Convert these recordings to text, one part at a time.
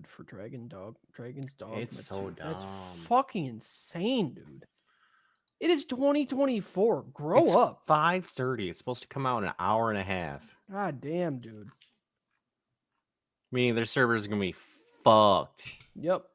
mod for Dragon's Dogma It's so 2. That's dumb. fucking insane, dude. It is 2024. Grow It's up. 5:30. It's supposed to come out in an hour and a half. God damn, dude. Meaning their servers are gonna be fucked. Yep.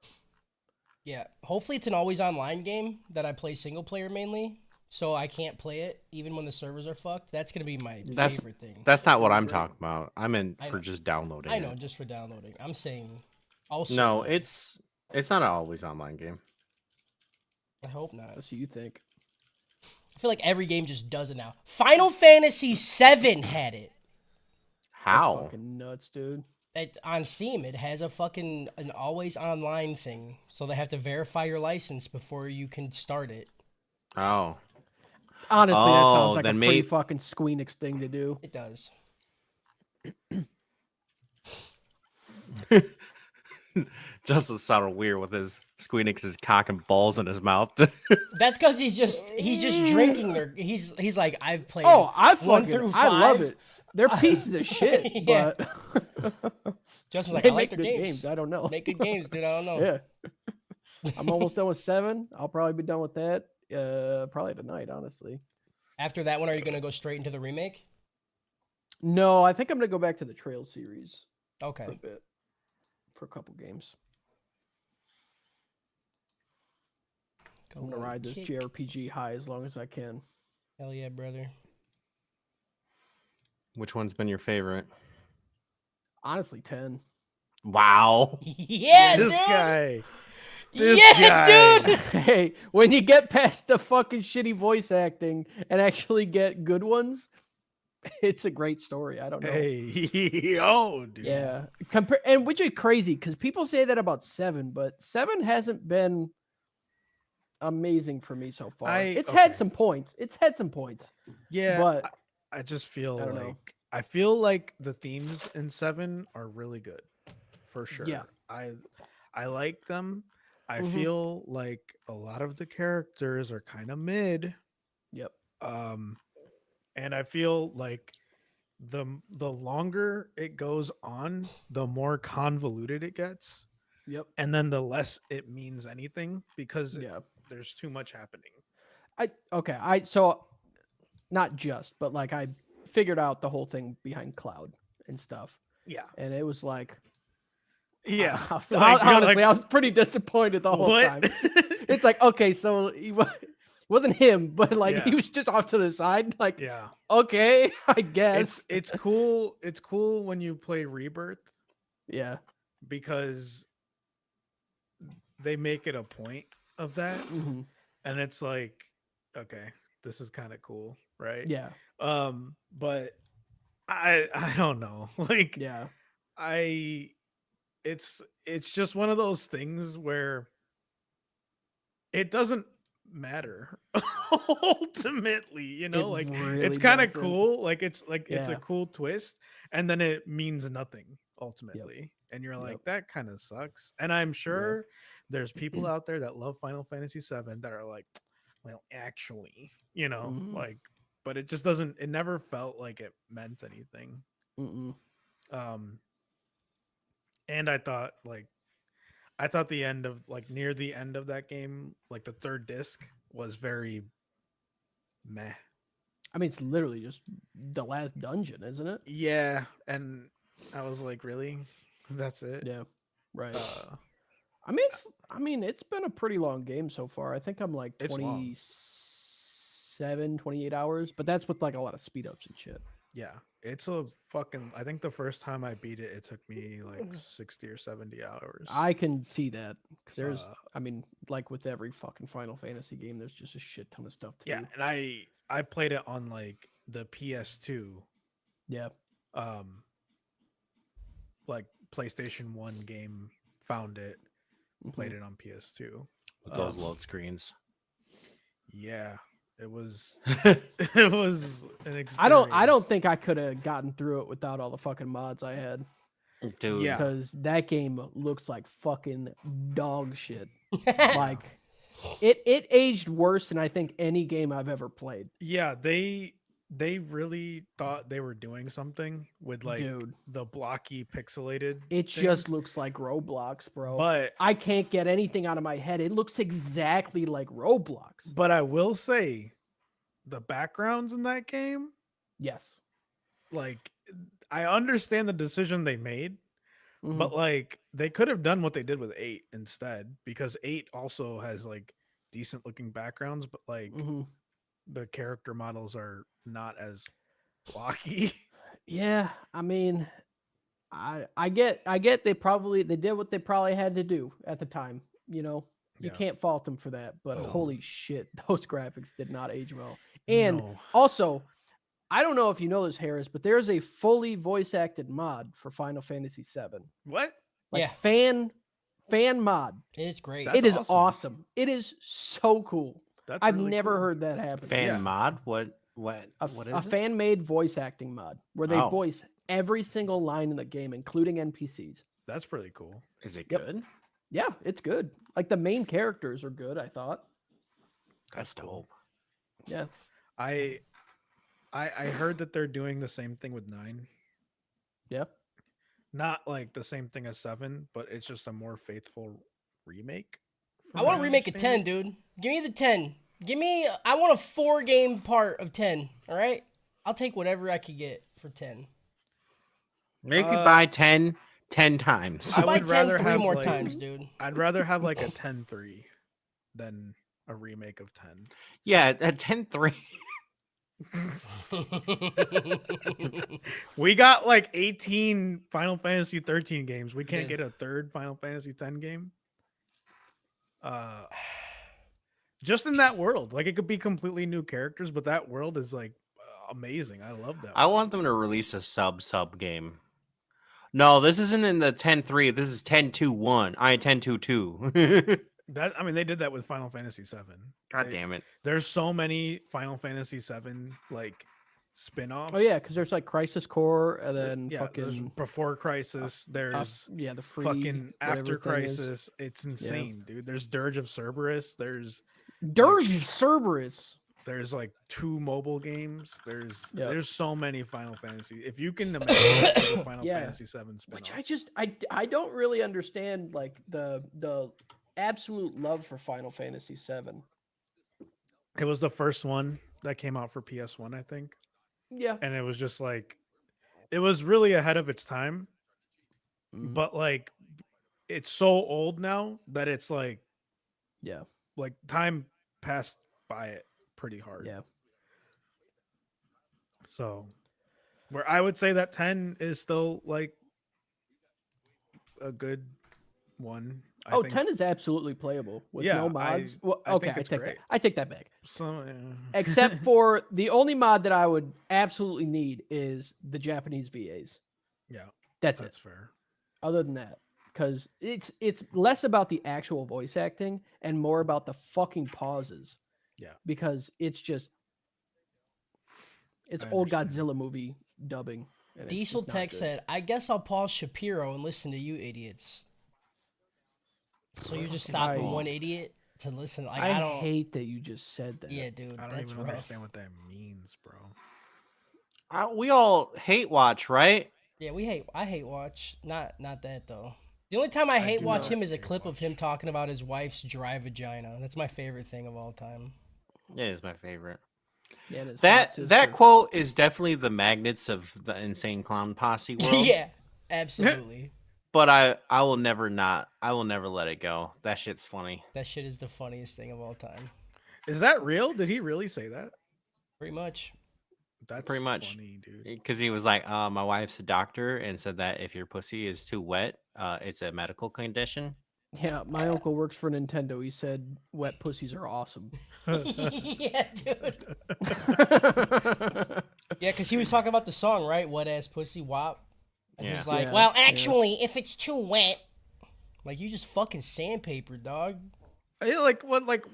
Yeah, hopefully it's an always online game that I play single player mainly, so I can't play it even when the servers are fucked. That's gonna be my favorite thing. That's not what That'd I'm be great. talking about. I meant I for know. just downloading I know, it. just for downloading. I'm saying also. No, it's not an always online game. I hope not. What do you think? I feel like every game just does it now. Final Fantasy VII had it. That's How? fucking nuts, dude. On Steam, it has an always online thing, so they have to verify your license before you can start it. Oh. Honestly, that Oh, sounds like a then pretty fucking Squeenix thing to do. It does. Justin sounded weird with his Squeenix's cock and balls in his mouth. That's because he's just drinking their. He's like, I've played. Oh, I 1 fucking through 5. I love it. They're pieces of shit, Yeah. but Justin's like, they I like make their good games. I don't know. Make good games, dude. I don't know. Yeah. I'm almost done with 7. I'll probably be done with that probably tonight, honestly. After that one, are you gonna go straight into the remake? No, I think I'm gonna go back to the Trail series Okay. for a bit, for a couple games. I'm gonna ride this JRPG high as long as I can. Hell yeah, brother. Which one's been your favorite? Honestly, 10. Wow. Yeah, This dude. guy. Dude. Hey, when you get past the fucking shitty voice acting and actually get good ones, it's a great story. I don't know. Hey, oh, dude. Yeah, and which is crazy because people say that about 7, but 7 hasn't been amazing for me so far. It's had some points. Yeah, but I just feel I don't like know. I feel like the themes in 7 are really good, for sure. Yeah. I like them. I Mhm. feel like a lot of the characters are kind of mid. Yep. And I feel like the longer it goes on, the more convoluted it gets, Yep. and then the less it means anything because Yeah. there's too much happening. So not just, but like I figured out the whole thing behind Cloud and stuff, Yeah. and it was like, Yeah. honestly, Like, you're like, I was pretty disappointed the whole what? time. It's like, okay, so wasn't him, but like he Yeah. was just off to the side. Like, Yeah. okay, I guess. It's cool. It's cool when you play Rebirth Yeah. because they make it a point of that, Mhm. and it's like, okay, this is kind of cool, right? Yeah. But I don't know. Like, Yeah. it's just one of those things where it doesn't matter ultimately, you know, It like really it's kind of doesn't. cool, like it's a Yeah. cool twist, and then it means nothing ultimately, and you're like, Yep. that kind of sucks. And I'm sure there's people out there that love Final Fantasy 7 that are like, well, actually, you know, Mhm. like, but it just doesn't, it never felt like it meant anything. Mm-mm. And I thought the end of, like, near the end of that game, like the third disc was very meh. I mean, it's literally just the last dungeon, isn't it? Yeah, and I was like, really? That's it? Yeah. Right. Uh, I mean, it's been a pretty long game so far. I think I'm like It's long. 27, 28 hours, but that's with like a lot of speed ups and shit. yeah, it's a fucking. I think the first time I beat it, it took me like 60 or 70 hours. I can see that because there's, Uh, I mean, like with every fucking Final Fantasy game, there's just a shit ton of stuff to yeah, do. and I played it on like the PS2, Yeah. like PlayStation 1 game, found it, played it on PS2. With those load screens. Yeah, it was it was an experience. I don't think I could have gotten through it without all the fucking mods I had. Dude. Yeah. Because that game looks like fucking dog shit. Like it aged worse than I think any game I've ever played. Yeah, they they really thought they were doing something with like Dude, the blocky pixelated. it just things, looks like Roblox, bro. but I can't get anything out of my head. It looks exactly like Roblox. but I will say, the backgrounds in that game, Yes. like I understand the decision they made, Mhm. but like they could have done what they did with 8 instead, because 8 also has like decent looking backgrounds, but like Mhm. the character models are not as blocky. Yeah, I mean, I get they did what they probably had to do at the time. You Yeah. can't fault them for that. But Oh. holy shit, those graphics did not age well. And No. also, I don't know if you know this, Harris, but there's a fully voice acted mod for Final Fantasy VII. What? Like Yeah. fan mod. It's great. That's It is awesome. awesome. It is so cool. That's I've really never cool. heard that happen. Fan Yeah. mod? What A is it? fan made voice acting mod where they Oh. voice every single line in the game, including NPCs. That's pretty cool. Is it Yep. good? Yeah, it's good. Like the main characters are good, I thought. That's dope. Yeah. I heard that they're doing the same thing with 9. Yeah. Not like the same thing as 7, but it's just a more faithful remake. I want to remake a 10, dude. Give me the 10. I want a 4-game part of 10. All right, I'll take whatever I could get for 10. Make me buy 10 times. I'll I buy would 10 rather 3 have, more like- times, dude. I'd rather have like a 10-3 than a remake of 10. Yeah, at 10-3. We got like 18 Final Fantasy 13 games. We can't Yeah. get a third Final Fantasy 10 game. Just in that world, like it could be completely new characters, but that world is like amazing. I love that. I world. want them to release a sub game. No, this isn't in the 10-3. This is 10-2-1. 10-2-2. That I mean, they did that with Final Fantasy 7. God damn it. There's so many Final Fantasy 7 like spin-offs. Oh yeah, because there's like Crisis Core and then there's fucking before Crisis. There's the free fucking after whatever thing is. Crisis. It's insane, dude. There's Dirge of Cerberus. There's Dirge of Cerberus. There's like 2 mobile games. Yep. There's so many Final Fantasy. If you can imagine a Final Yeah. Fantasy 7 Which spin-off. I don't really understand like the absolute love for Final Fantasy VII. It was the first one that came out for PS1, I think. Yeah. And it was just like it was really ahead of its time. Mhm. But like it's so old now that it's like Yeah. like time passed by it pretty hard. Yeah. So where I would say that 10 is still like a good one. I think 10 is absolutely playable with Yeah, no mods. Well, I okay, think I it's take great. that. I take that back. some, Except for the only mod that I would absolutely need is the Japanese VAs. yeah, That's that's it. fair. Other than that, because it's less about the actual voice acting and more about the fucking pauses. Yeah. Because it's just it's I old understand. Godzilla movie dubbing. and it's Diesel just not Tech good. said, "I guess I'll pause Shapiro and listen to you idiots." So you're just stopping I- one idiot to listen? Like I I don't. hate that you just said that. Yeah, dude, I don't that's even rough. understand what that means, bro. We all hate watch, right? Yeah, I hate watch. Not that though. The only time I hate do watch not him is a hate clip of watch. him talking about his wife's dry vagina. That's my favorite thing of all time. It is my favorite. Yeah, it is. That Hot that sister. quote is definitely the magnets of the insane clown posse world. Yeah, absolutely. But I will never let it go. That shit's funny. That shit is the funniest thing of all time. Is that real? Did he really say that? Pretty much. That's Pretty much. funny, dude. Because he was like, my wife's a doctor and said that if your pussy is too wet, it's a medical condition. Yeah, my uncle works for Nintendo. He said wet pussies are awesome. Yeah, dude. Yeah, because he was talking about the song, right? Wet ass pussy wop. And Yeah. he's like, Yeah, well, yeah. actually, if it's too wet, like you just fucking sandpaper, dog. Like what? Like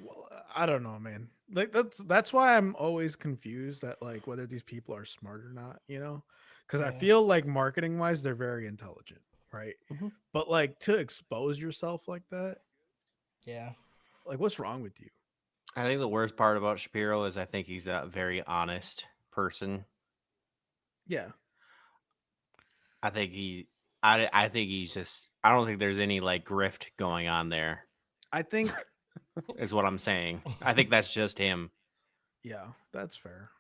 I don't know, man. Like that's why I'm always confused at like whether these people are smart or not. You know, because I Yeah. feel like marketing wise they're very intelligent, right? Mhm. But like to expose yourself like that, Yeah. like what's wrong with you? I think the worst part about Shapiro is I think he's a very honest person. Yeah. I think he's just. I don't think there's any like grift going on there. I think. Is what I'm saying. I think that's just him. Yeah, that's fair.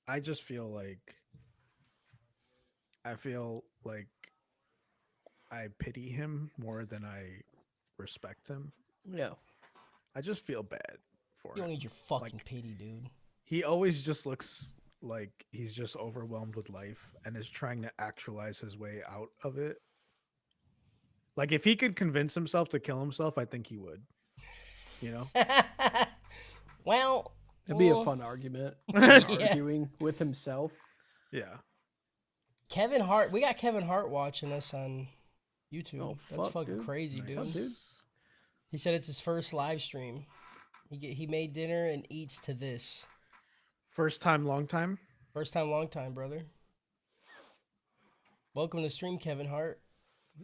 I just feel like. I pity him more than I respect him. Yeah. I just feel bad for him. You don't need your fucking Like, pity, dude. He always just looks like he's just overwhelmed with life and is trying to actualize his way out of it. Like, if he could convince himself to kill himself, I think he would. You know? Well, It'd be a fun argument. Yeah. Arguing with himself. Yeah. Kevin Hart. We got Kevin Hart watching us on YouTube. Oh, That's fuck, fucking dude. crazy, Nice. dude. He said it's his first live stream. He made dinner and eats to this. First time, long time. First time, long time, brother. Welcome to the stream, Kevin Hart.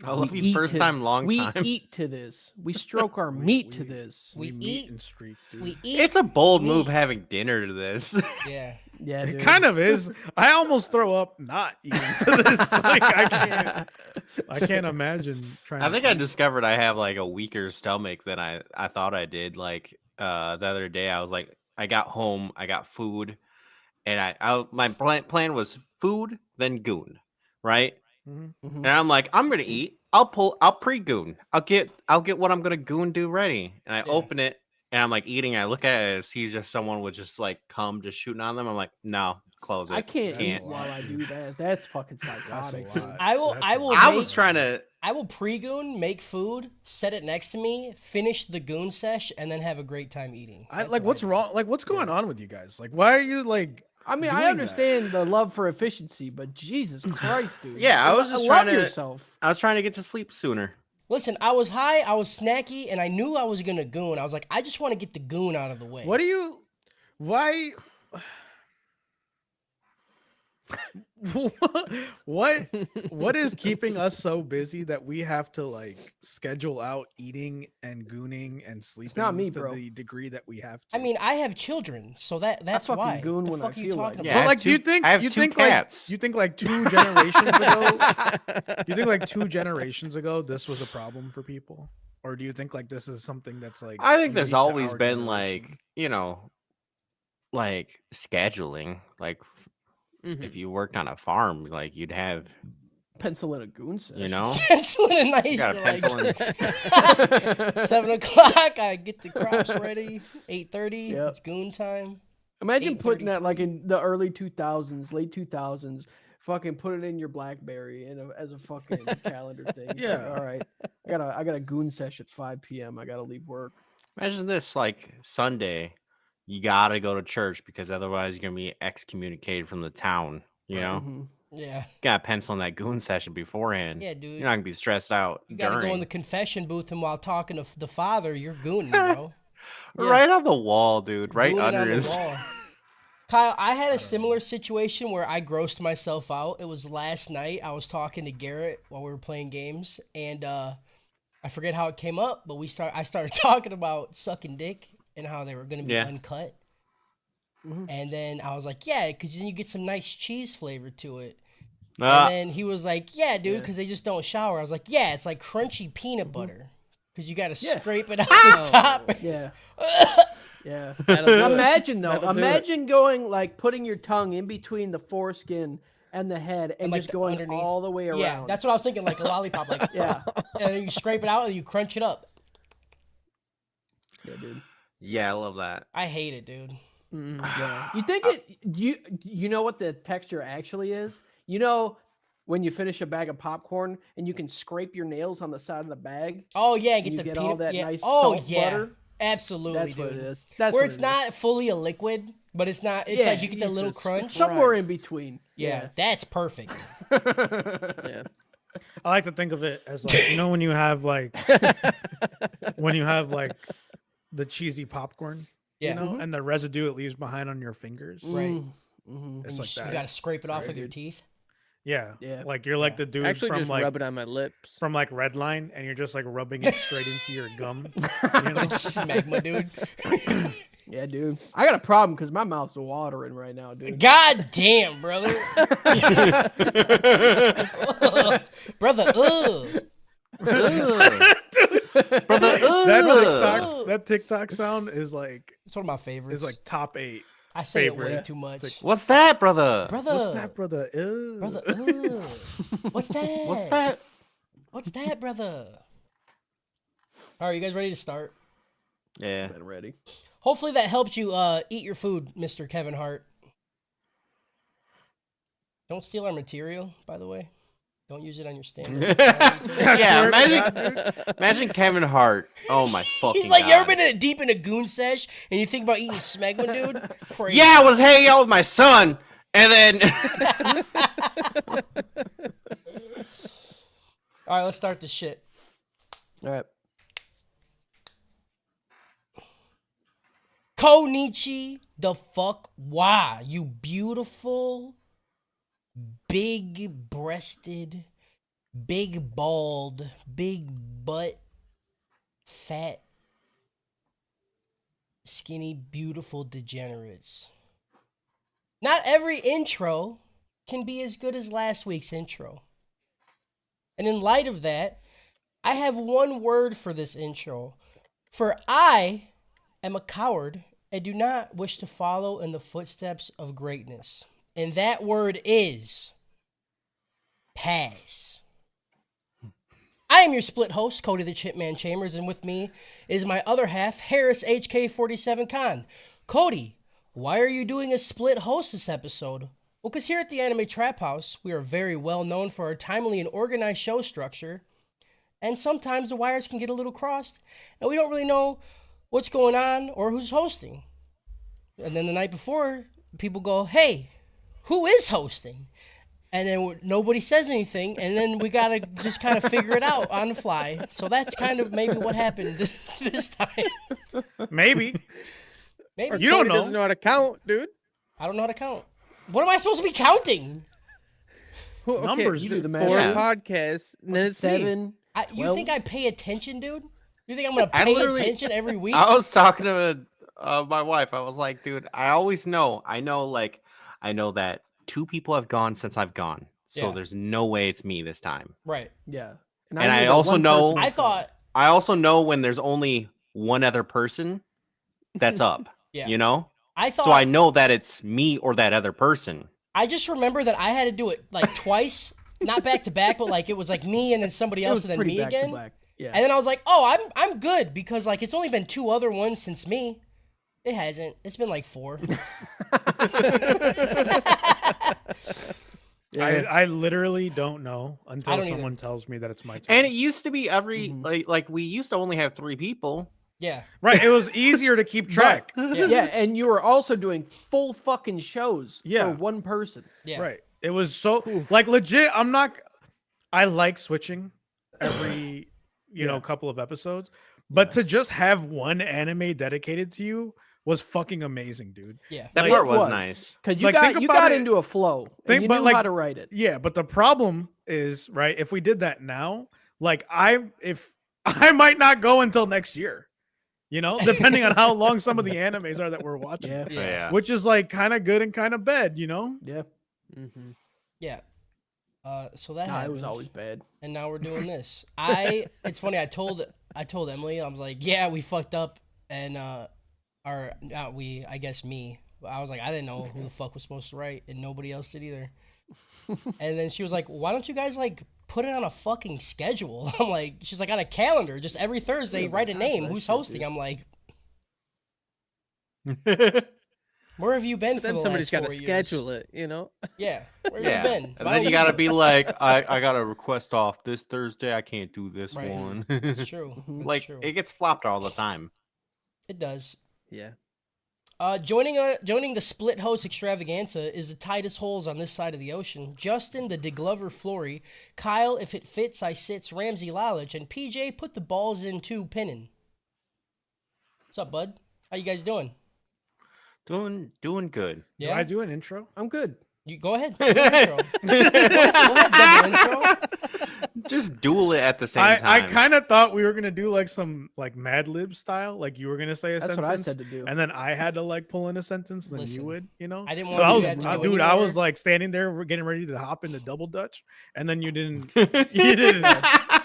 I love We you eat first to- time, long time. We eat to this. We stroke our meat to this. We meet eat- and streak, dude. We eat. It's a bold meat. move having dinner to this. Yeah. Yeah, It dude. kind of is. I almost throw up not eating to this. Like, I can't imagine trying. I think to I eat. discovered I have like a weaker stomach than I thought I did. Like the other day, I was like, I got home, I got food, and my plan was food then goon, right? Mhm. Mhm. And I'm like, I'm gonna eat. I'll pre-goon. I'll get what I'm gonna goon do ready. And I open it and I'm like eating. I look at it and see just someone with just like cum just shooting on them. I'm like, no, close it. I can't That's eat a while lot, I do dude. that. That's fucking That's a psychotic. dude. lot. I will. That's I a will. lot. I make- was trying to. I will pre-goon, make food, set it next to me, finish the goon sesh, and then have a great time eating. That's what What's I do. wrong? Like, what's going on with you guys? Like, why are you like? I mean, doing I that? understand the love for efficiency, but Jesus Christ, dude. Yeah, I was just love trying to- yourself. I was trying to get to sleep sooner. Listen, I was high, I was snacky, and I knew I was gonna goon. I was like, I just want to get the goon out of the way. What do you? Why? What is keeping us so busy that we have to like schedule out eating and gooning and sleeping not me, to bro. the degree that we have to? I mean, I have children, so that's fucking why. goon The when I fuck are you feel talking like it. Yeah, about? I but like, have do you two- think I have you two think cats. like you think like 2 generations ago? You think like 2 generations ago this was a problem for people, or do you think like this is something that's like? I think there's unique to always our been generation? like scheduling. Like Mhm. if you worked on a farm, like you'd have, Pencil in a goon sesh. you know, Pencil in a nice, you got a pencil in. 7:00. I get the crops ready. 8:30. Yep. It's goon time. Imagine putting that like 8:33. in the early 2000s, late 2000s. Fucking put it in your BlackBerry as a fucking calendar thing. Like, Yeah. all right. I got a goon sesh at 5 p.m. I gotta leave work. Imagine this, like Sunday, you gotta go to church because otherwise you're gonna be excommunicated from the town. You know, Mhm. Yeah. you gotta pencil in that goon session beforehand. Yeah, dude. You're not gonna be stressed out You gotta during. go in the confession booth, and while talking to the father, you're gooning, bro. Yeah. Right on the wall, dude. Right Gooning under on the his. wall. Kyle, I had a similar situation where I grossed myself out. It was last night. I was talking to Garrett while we were playing games, and I forget how it came up, but I started talking about sucking dick and how they were going to be Yeah. uncut. Mhm. And then I was like, yeah, because then you get some nice cheese flavor to it. Ah, And then he was like, yeah, dude, Yeah. because they just don't shower. I was like, yeah, it's like crunchy peanut butter because you got to Yeah. scrape it out the top. Yeah. Yeah. That'll do it. Imagine though. That'll do it. Imagine going like putting your tongue in between the foreskin and the head and like, just the going underneath. all the way around. Yeah, that's what I was thinking, like a lollipop, like Yeah. and then you scrape it out and you crunch it up. Yeah, dude. yeah, I love that. I hate it, dude. Mm. Yeah. You think you know what the texture actually is? You know when you finish a bag of popcorn and you can scrape your nails on the side of the bag? Oh yeah, And get you the get peanut. all that yeah. nice Oh salt yeah, butter? absolutely, That's dude. what it is. That's Where what it's it is. not fully a liquid, but it's not. It's Yeah, like you get the little Jesus crunch. Somewhere in Christ. between. Yeah, that's perfect. Yeah. I like to think of it as like, you know, when you have like the cheesy popcorn, Yeah. you know, and the residue it leaves behind on your fingers. Right. Mhm. It's And like you that. got to scrape it off Right, with your dude. teeth. Yeah. Yeah. Like you're like Yeah. the dude Actually, from just like rub it on my lips. from like Redline, and you're just like rubbing it straight into your gum. You know? It's smegma, dude. Yeah, dude. I got a problem because my mouth's watering right now, dude. God damn, brother. Brother, ugh. Ugh. Brother, Ugh. That TikTok sound is like It's one of my favorites. top 8. I say it favorite. way too much. What's that, brother? Brother. What's that, brother? Ew. Brother, ugh. What's that? What's that? What's that, brother? All right, you guys ready to start? Yeah. Been ready. Hopefully that helped you eat your food, Mr. Kevin Hart. Don't steal our material, by the way. Don't use it on your stand. Yeah, imagine Kevin Hart. Oh my fucking He's like, you ever God. been deep in a goon sesh and you think about eating smegma, dude? Crazy. Yeah, I was hanging out with my son, and then All right, let's start this shit. All right. Konichi the fuck wa, you beautiful, big-breasted, big-balled, big-butt, fat, skinny, beautiful degenerates. Not every intro can be as good as last week's intro. And in light of that, I have one word for this intro. For I am a coward and do not wish to follow in the footsteps of greatness. And that word is pass. I am your split host, Cody the Chipman Chambers, and with me is my other half, Harris HK47 Khan. Cody, why are you doing a split host this episode? Well, because here at the Anime Trap House, we are very well known for our timely and organized show structure, and sometimes the wires can get a little crossed, and we don't really know what's going on or who's hosting. And then the night before, people go, hey, who is hosting? And then nobody says anything, and then we gotta just kind of figure it out on the fly. So that's kind of maybe what happened this time. Maybe. Maybe. You don't Cody doesn't know. know how to count, dude. I don't know how to count. What am I supposed to be counting? Okay, Numbers, you you do do the 4 math. podcasts, and then it's me. 7. You Well- think I pay attention, dude? You think I'm gonna I pay literally- attention every week? I was talking to my wife. I was like, dude, I always know. I know that 2 people have gone since I've gone. So Yeah. there's no way it's me this time. Right. Yeah. And knew I that also one know- person I was thought, I also know when there's only one other person that's up. yeah. You know? I thought. So I know that it's me or that other person. I just remember that I had to do it like twice, not back to back, but like it was like me and then somebody It else was and then pretty me back to again. back. Yeah. And then I was like, oh, I'm good because like it's only been 2 other ones since me. It hasn't. It's been like 4. Yeah. I literally don't know until don't either. someone tells me that it's my turn. And it used to be every like we used to only have 3 people. Yeah. Right. It was easier to keep track. Yeah, and you were also doing full fucking shows Yeah. for one person. Yeah. Right. It was so like legit. I like switching every couple of episodes, but to just have one anime dedicated to you was fucking amazing, dude. Yeah. That Like, part was was. nice. Because you Like, think got about got it- into a flow. And think- you but, knew like- how to write it. Yeah, but the problem is, right, if we did that now, like I might not go until next year. You know, depending on how long some of the animes are that we're watching. Yeah. Yeah. Which is like kind of good and kind of bad, you know? Yeah. Mm-hmm. Yeah. So that Nah, it happened. was always bad. And now we're doing this. It's funny. I told Emily, I was like, yeah, we fucked up, and I guess me. I was like, I didn't know who the fuck was supposed to write, and nobody else did either. And then she was like, why don't you guys like put it on a fucking schedule? I'm like, she's like, on a calendar, just every Thursday, Yeah, write a that's name. that Who's shit, hosting? dude. I'm like, where have you been for Then the somebody's last got 4 to years? schedule it, you know? Yeah, where Yeah. have you been? And then you gotta be like, I gotta request off this Thursday. I can't do this Right. one. It's true. It's Like true. it gets flopped all the time. It does. Yeah. Joining the split host extravaganza is the tightest holes on this side of the ocean. Justin, the DeGlover Flory, Kyle, if it fits, I sits, Ramsey Lalich, and PJ put the balls in too, pinning. What's up, bud? How you guys doing? Doing good. Do I do an intro? I'm good. You go ahead. Double intro. Go ahead, double intro. Just duel it at the same I time. kind of thought we were gonna do like some like Mad Lib style, like you were gonna say a That's sentence, what I said to do. and then I had to like pull in a sentence, then Listen, you would, you know. I didn't So want I you was, to go dude, I was anywhere. like standing there, we're getting ready to hop into double Dutch, and then you didn't, you didn't,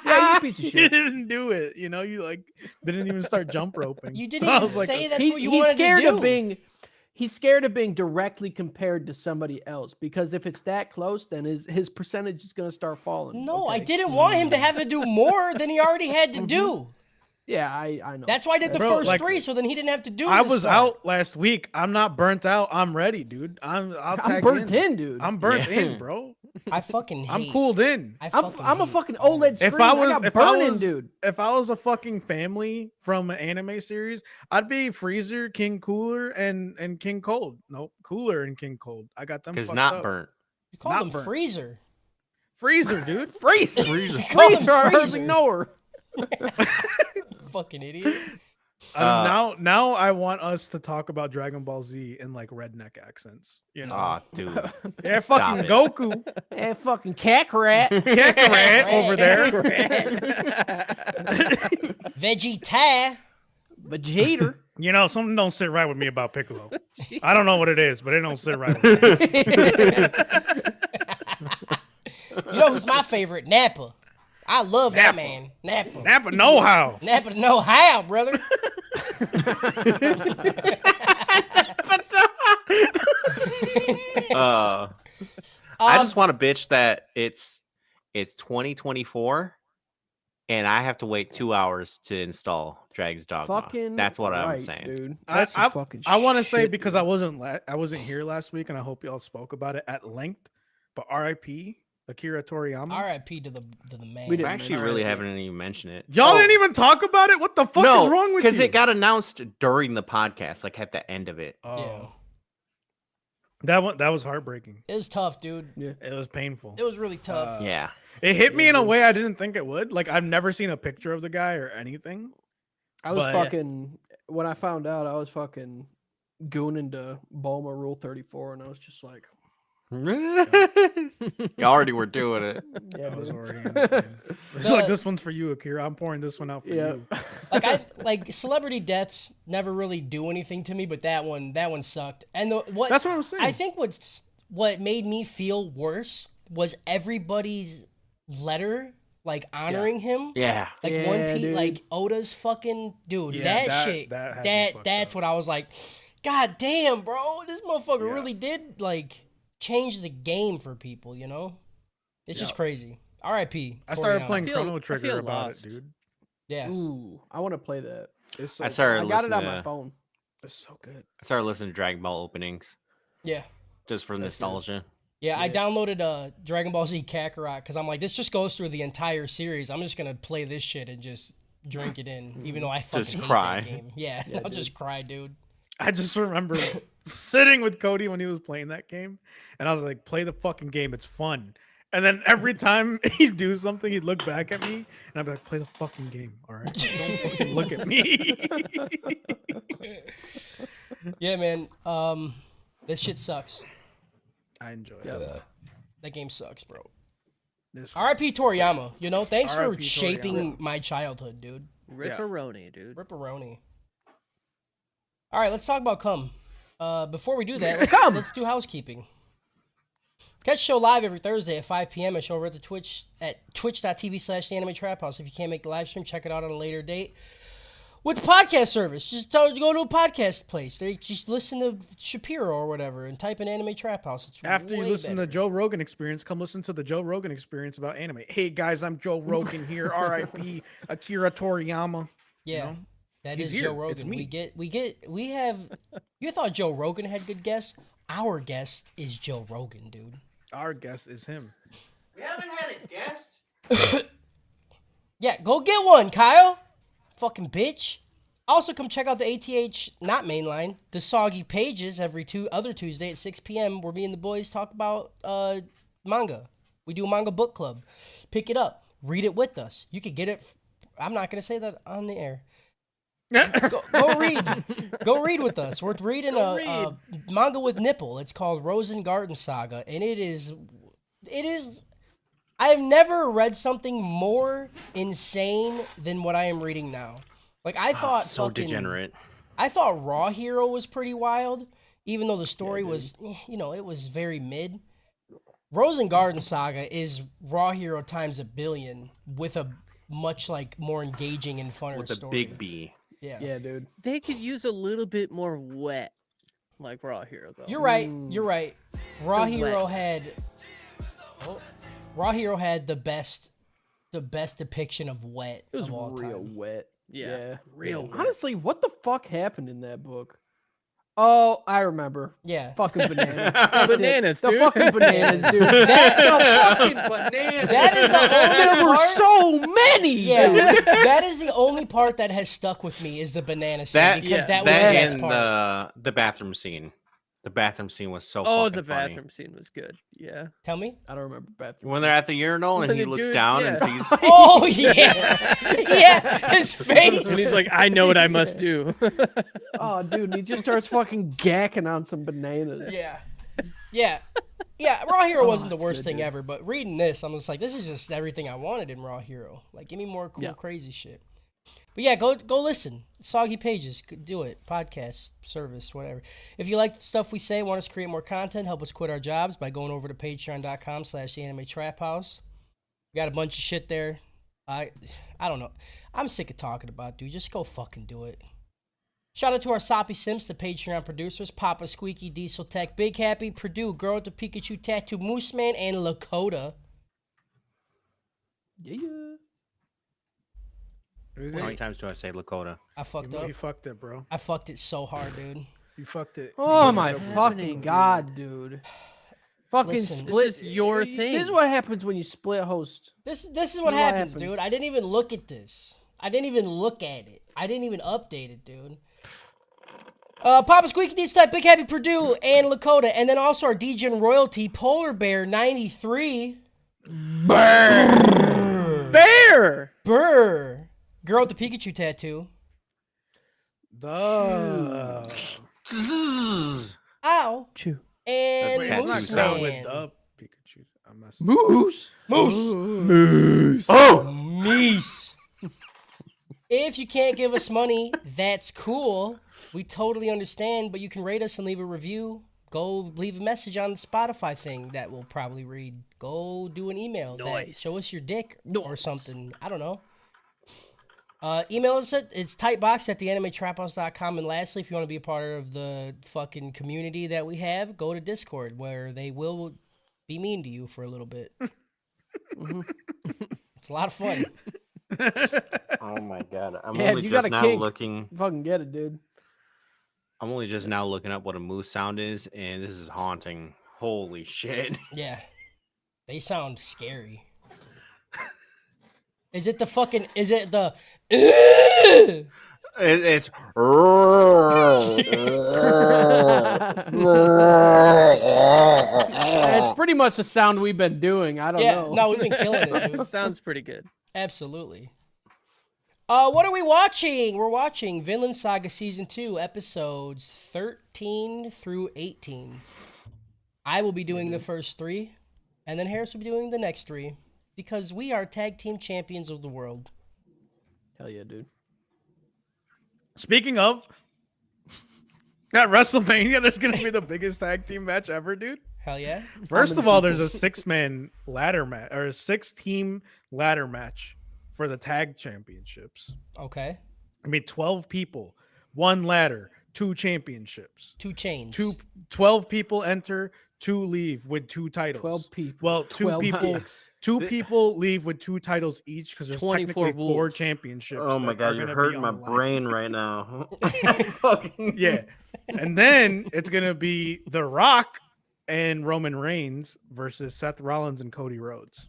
Yeah, you piece of you shit. didn't do it. You know, you like didn't even start jump roping. You So didn't I even was like, say that's He- what you he's wanted scared to do. of being. He's scared of being directly compared to somebody else because if it's that close, then his percentage is going to start falling. No, I okay? didn't want him to have to do more than he already had to do. Yeah, I know. That's why I did the Bro, first like, 3, so then he didn't have to do. I this was part. out last week. I'm not burnt out. I'm ready, dude. I'll I'm tag burnt in, dude. I'm burnt Yeah. in, bro. I fucking hate. I'm cooled in. I'm a hate fucking all OLED this. screen. I got burning, dude. If I was a fucking family from an anime series, I'd be Freezer, King Cooler, and King Cold. Nope, Cooler and King Cold. I got them. Because fucked not up. burnt. You called not him burnt. Freezer. Freezer, dude. Freeze, Freezer. Call him freeze, or I hardly Freezer. know her. Fucking idiot. Now I want us to talk about Dragon Ball Z in like redneck accents. You know, Oh, dude. yeah, Stop fucking it. Goku, And fucking Kakarot. Kakarot over there. Vegeta. Vegeta. You know, something don't sit right with me about Piccolo. I don't know what it is, but it don't sit right with me. You know who's my favorite? Nappa. I love that Nappa. man. Nappa. Nappa know how. Nappa to know how, brother. I just want to bitch that it's 2024 and I have to wait 2 hours to install Dragon's Dogma. Fucking That's what I'm right, saying. dude. I That's some fucking I want to say shit, because dude. I wasn't here last week, and I hope y'all spoke about it at length. But R.I.P. Akira Toriyama. R.I.P. to the man. We I didn't actually mention really it. haven't even mentioned it. Y'all didn't even talk about it. What the fuck is wrong with you? because it got announced during the podcast, like at the end of it. Oh, that was heartbreaking. It was tough, dude. It was painful. It was really tough. Yeah. It hit me in a way I didn't think it would. Like I've never seen a picture of the guy or anything. I was but- fucking when I found out, I was fucking gooning to Bulma Rule 34, and I was just like, You already were doing it. yeah, I was dude. already in the game. It's like this one's for you, Akira. I'm pouring this one out for Yeah. you. Like celebrity deaths never really do anything to me, but that one sucked. And what That's what I'm saying. I think what made me feel worse was everybody's letter like honoring him. Yeah. Like Yeah, One Piece, dude. like Oda's fucking dude. Yeah, that that- shit. that had me That fucked that's up. what I was like. God damn, bro, this motherfucker Yeah. really did like change the game for people. You know, it's just crazy. R.I.P. I started Toriyama. playing feel- Chrono I Trigger feel about lost. it, dude. Yeah. Ooh, I want to play that. It's so I started I got it listening on my to phone. It's so good. I started listening to Dragon Ball openings Yeah. just for nostalgia. Yeah, I Yeah. downloaded Dragon Ball Z Kakarot because I'm like, this just goes through the entire series. I'm just gonna play this shit and just drink it in, even though I fucking Just hate cry. that game. Yeah, Yeah, I'll dude. just cry, dude. I just remember sitting with Cody when he was playing that game, and I was like, "Play the fucking game, it's fun." And then every time he'd do something, he'd look back at me, and I'd be like, "Play the fucking game, all right? Don't fucking look at me." Yeah, man. This shit sucks. I enjoy Yeah. it. That game sucks, bro. This R.I.P. Toriyama. You know, thanks for R.I.P. shaping my childhood, dude. Ripperoni, dude. Ripperoni. All right, let's talk about cum. Before we do that, Cum. let's do housekeeping. Catch the show live every Thursday at 5 p.m. and show over at the Twitch at twitch.tv/The Anime Trap House. If you can't make the live stream, check it out on a later date. With the podcast service, just go to a podcast place. They just listen to Shapiro or whatever and type in Anime Trap House. It's After you way listen better. to Joe Rogan Experience, come listen to the Joe Rogan Experience about anime. Hey guys, I'm Joe Rogan here. R.I.P. Akira Toriyama. Yeah, know? that He's is Joe here. Rogan. It's me. We have. You thought Joe Rogan had good guests? Our guest is Joe Rogan, dude. Our guest is him. We haven't had a guest. Yeah, go get one, Kyle. Fucking bitch. Also, come check out the ATH, not mainline, the Soggy Pages every other Tuesday at 6 p.m. where me and the boys talk about manga. We do a manga book club. Pick it up. Read it with us. You could get it. I'm not going to say that on the air. Go read. Go read with us. We're reading Go a manga with nipple. It's called Rosengarten Saga, and it is. I've never read something more insane than what I am reading now. Like I thought, so fucking, degenerate. I thought Raw Hero was pretty wild, even though the story was, it was very mid. Rosengarten Saga is Raw Hero times a billion with a much like more engaging and funner With a story. big B. Yeah. Yeah, dude. They could use a little bit more wet, like Raw Hero though. You're right. You're right. Raw The Hero wetness. Raw Hero had the best depiction of wet It was of all real time. wet. Yeah, real wet. Honestly, what the fuck happened in that book? Oh, I remember. Yeah. Fucking bananas. That's it. Bananas, The dude. fucking bananas, dude. the fucking bananas. That is the only There were part. so many. Yeah, dude. that is the only part that has stuck with me is the banana scene That because yeah, that was the that best and part. the bathroom scene. The bathroom scene was so Oh, fucking the funny. bathroom scene was good. Yeah. Tell me. I don't remember bathroom. When they're at the urinal and When he the looks dude- down yeah. and sees Oh yeah, yeah, his face. And he's like, I know what I must do. Oh, dude, he just starts fucking gacking on some bananas. Yeah. Raw Hero wasn't the it's worst good, thing dude. ever, but reading this, I'm just like, this is just everything I wanted in Raw Hero. Like, give me more cool, Yeah. crazy shit. But yeah, go listen. Soggy Pages, do it. Podcast, service, whatever. If you like the stuff we say, want us to create more content, help us quit our jobs by going over to patreon.com/theanimetraphouse. We got a bunch of shit there. I don't know. I'm sick of talking about it, dude. Just go fucking do it. Shout out to our Soppy Sims, the Patreon producers, Papa Squeaky, Diesel Tech, Big Happy, Purdue, Girl with the Pikachu Tattoo, Moose Man, and Lakota. Yeah. how many times do I say Lakota? I fucked You up. fucked it, bro. I fucked it so hard, dude. You fucked it. Oh You my fucked it. fucking god, dude. Fucking Listen, split. this is your thing. This is what happens when you split host. This is what What happens, happens? dude. I didn't even look at this. I didn't even look at it. I didn't even update it, dude. Papa Squeaky, Diesel Tech, Big Happy, Purdue, and Lakota, and then also our DJ Royalty, Polar Bear 93. Bear! Brr. Girl with the Pikachu tattoo. Duh. Ow. Chew. And That's It's not Moose tattoo going with Man. the Pikachu. I must. Moose. Moose. Oh! Meese. If you can't give us money, that's cool. We totally understand, but you can rate us and leave a review. Go leave a message on the Spotify thing that we'll probably read. Go do an email. That Nice. show us your dick or something. I don't know. Email us at it's tightbox@theanimetraphouse.com. And lastly, if you want to be a part of the fucking community that we have, go to Discord where they will be mean to you for a little bit. It's a lot of fun. Oh my god. I'm Yeah, only you got just a now kink. looking Fucking get it, dude. I'm only just now looking up what a moose sound is, and this is haunting. Holy shit. Yeah. They sound scary. Is it the It's It's pretty much the sound we've been doing. I don't Yeah, know. no, we've been killing it, dude. It sounds pretty good. Absolutely. What are we watching? We're watching Vinland Saga Season 2, episodes 13 through 18. I will be doing the first 3, and then Harris will be doing the next 3, because we are tag team champions of the world. Hell yeah, dude. Speaking of, at WrestleMania, there's gonna be the biggest tag team match ever, dude. Hell yeah. First of all, there's a 6-man ladder match or a 6-team ladder match for the tag championships. Okay. I mean, 12 people, 1 ladder, 2 championships. 2 chains. 12 people enter, 2 leave with 2 titles. 12 people. Well, 2 12 people. dicks. 2 people leave with 2 titles each because there's 24 technically 4 wolves. championships. oh my that are god, you're gonna be hurting on my the line. brain right now. Yeah. And then it's going to be The Rock and Roman Reigns versus Seth Rollins and Cody Rhodes.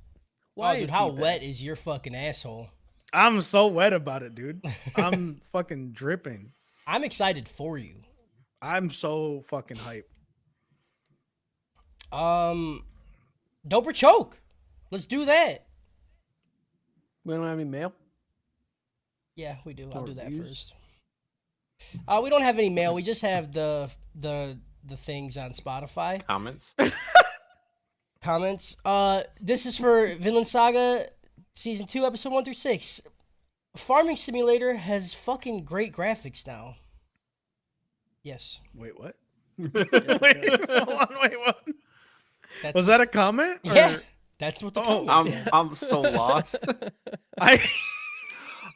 Wow, Why dude, is how he bad? wet is your fucking asshole? I'm so wet about it, dude. I'm fucking dripping. I'm excited for you. I'm so fucking hype. Dope or choke? Let's do that. We don't have any mail. Yeah, we do. I'll Or do that views? first. We don't have any mail. We just have the things on Spotify. Comments. Comments. This is for Vinland Saga Season 2, Episode 1 through 6. Farming Simulator has fucking great graphics now. Yes. Wait, what? Yes, it wait, does. hold on, wait, what? That's Was that a comment? Yeah. That's what the Oh, comment said. I'm so lost. I